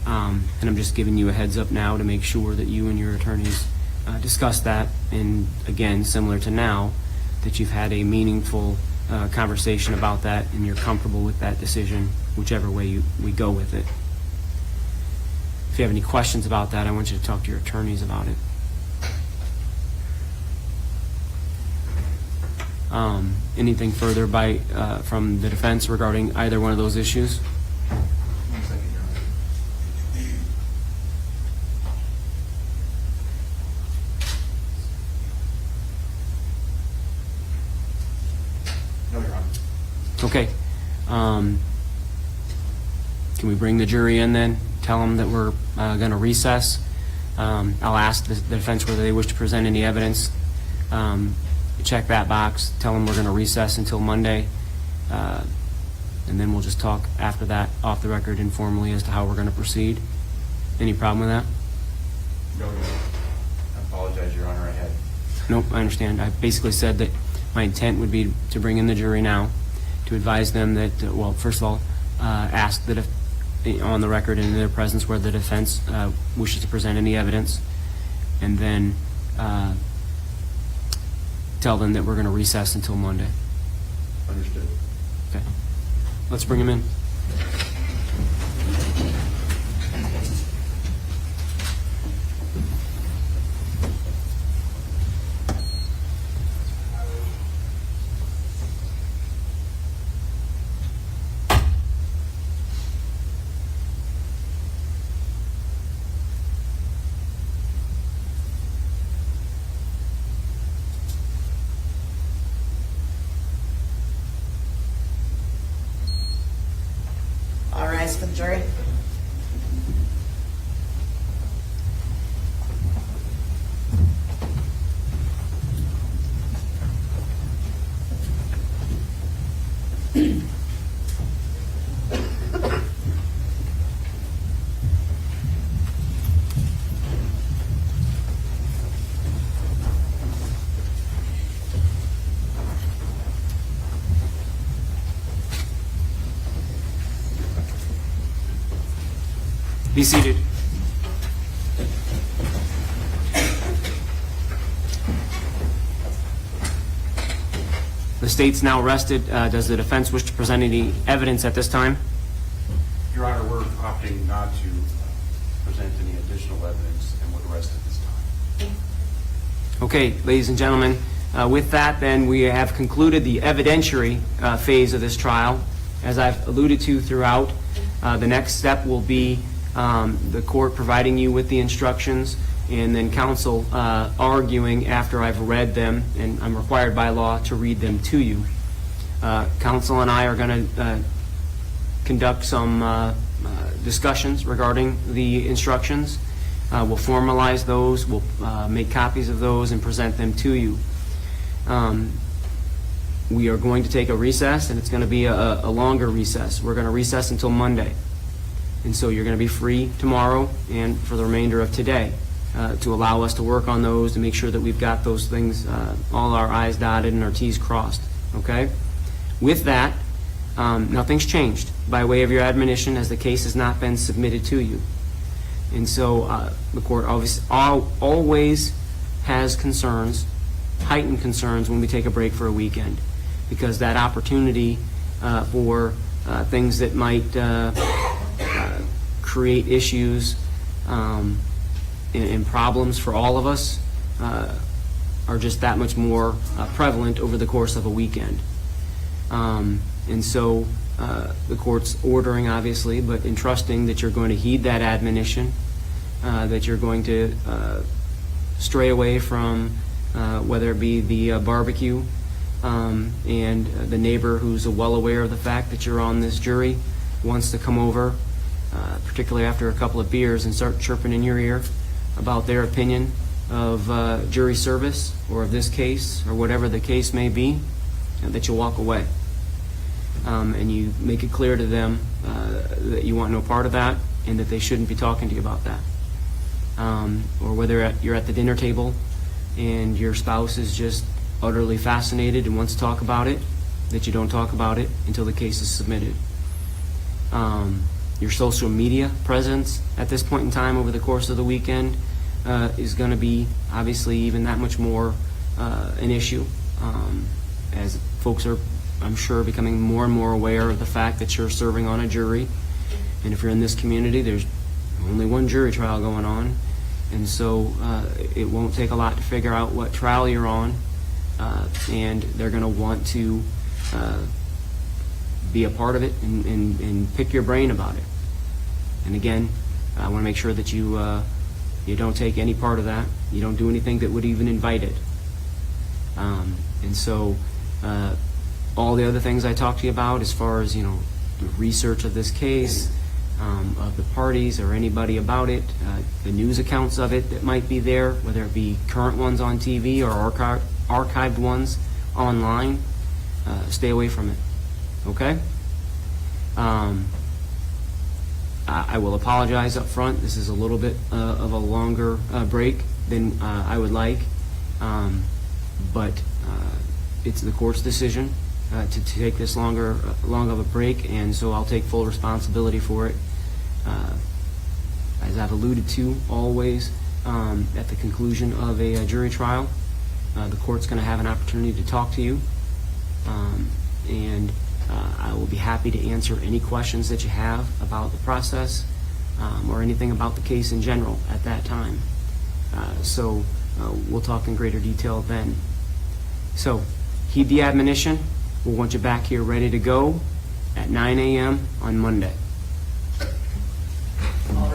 And I'm just giving you a heads up now to make sure that you and your attorneys discuss that, and again, similar to now, that you've had a meaningful conversation about that and you're comfortable with that decision, whichever way we go with it. If you have any questions about that, I want you to talk to your attorneys about it. Anything further from the defense regarding either one of those issues? Okay. Can we bring the jury in then? Tell them that we're going to recess. I'll ask the defense whether they wish to present any evidence. Check that box. Tell them we're going to recess until Monday. And then we'll just talk after that off the record informally as to how we're going to proceed. Any problem with that? No. I apologize, Your Honor, I had. Nope, I understand. I basically said that my intent would be to bring in the jury now, to advise them that, well, first of all, ask that if, on the record and in their presence where the defense wishes to present any evidence, and then tell them that we're going to recess until Monday. Understood. Okay. Let's bring him in. All rise for the jury. Be seated. The state's now rested. Does the defense wish to present any evidence at this time? Your Honor, we're opting not to present any additional evidence and would rest at this time. Okay, ladies and gentlemen, with that then we have concluded the evidentiary phase of this trial. As I've alluded to throughout, the next step will be the court providing you with the instructions, and then counsel arguing after I've read them, and I'm required by law to read them to you. Counsel and I are going to conduct some discussions regarding the instructions. We'll formalize those, we'll make copies of those and present them to you. We are going to take a recess, and it's going to be a longer recess. We're going to recess until Monday. And so you're going to be free tomorrow and for the remainder of today to allow us to work on those, to make sure that we've got those things, all our I's dotted and our T's crossed. Okay? With that, nothing's changed by way of your admonition, as the case has not been submitted to you. And so the court obviously always has concerns, heightened concerns, when we take a break for a weekend, because that opportunity for things that might create issues and problems for all of us are just that much more prevalent over the course of a weekend. And so the court's ordering, obviously, but entrusting that you're going to heed that admonition, that you're going to stray away from whether it be the barbecue and the neighbor who's well aware of the fact that you're on this jury wants to come over, particularly after a couple of beers, and start chirping in your ear about their opinion of jury service or of this case or whatever the case may be, that you walk away. And you make it clear to them that you want no part of that and that they shouldn't be talking to you about that. Or whether you're at the dinner table and your spouse is just utterly fascinated and wants to talk about it, that you don't talk about it until the case is submitted. Your social media presence at this point in time over the course of the weekend is going to be obviously even that much more an issue, as folks are, I'm sure, becoming more and more aware of the fact that you're serving on a jury. And if you're in this community, there's only one jury trial going on, and so it won't take a lot to figure out what trial you're on, and they're going to want to be a part of it and pick your brain about it. And again, I want to make sure that you don't take any part of that. You don't do anything that would even invite it. And so all the other things I talked to you about, as far as, the research of this case, of the parties or anybody about it, the news accounts of it that might be there, whether it be current ones on TV or archived ones online, stay away from it. Okay? I will apologize up front. This is a little bit of a longer break than I would like, but it's the court's decision to take this long of a break, and so I'll take full responsibility for it. As I've alluded to always, at the conclusion of a jury trial, the court's going to have an opportunity to talk to you, and I will be happy to answer any questions that you have about the process or anything about the case in general at that time. So we'll talk in greater detail then. So heed the admonition. We'll want you back here ready to go at 9 a.m. on Monday. All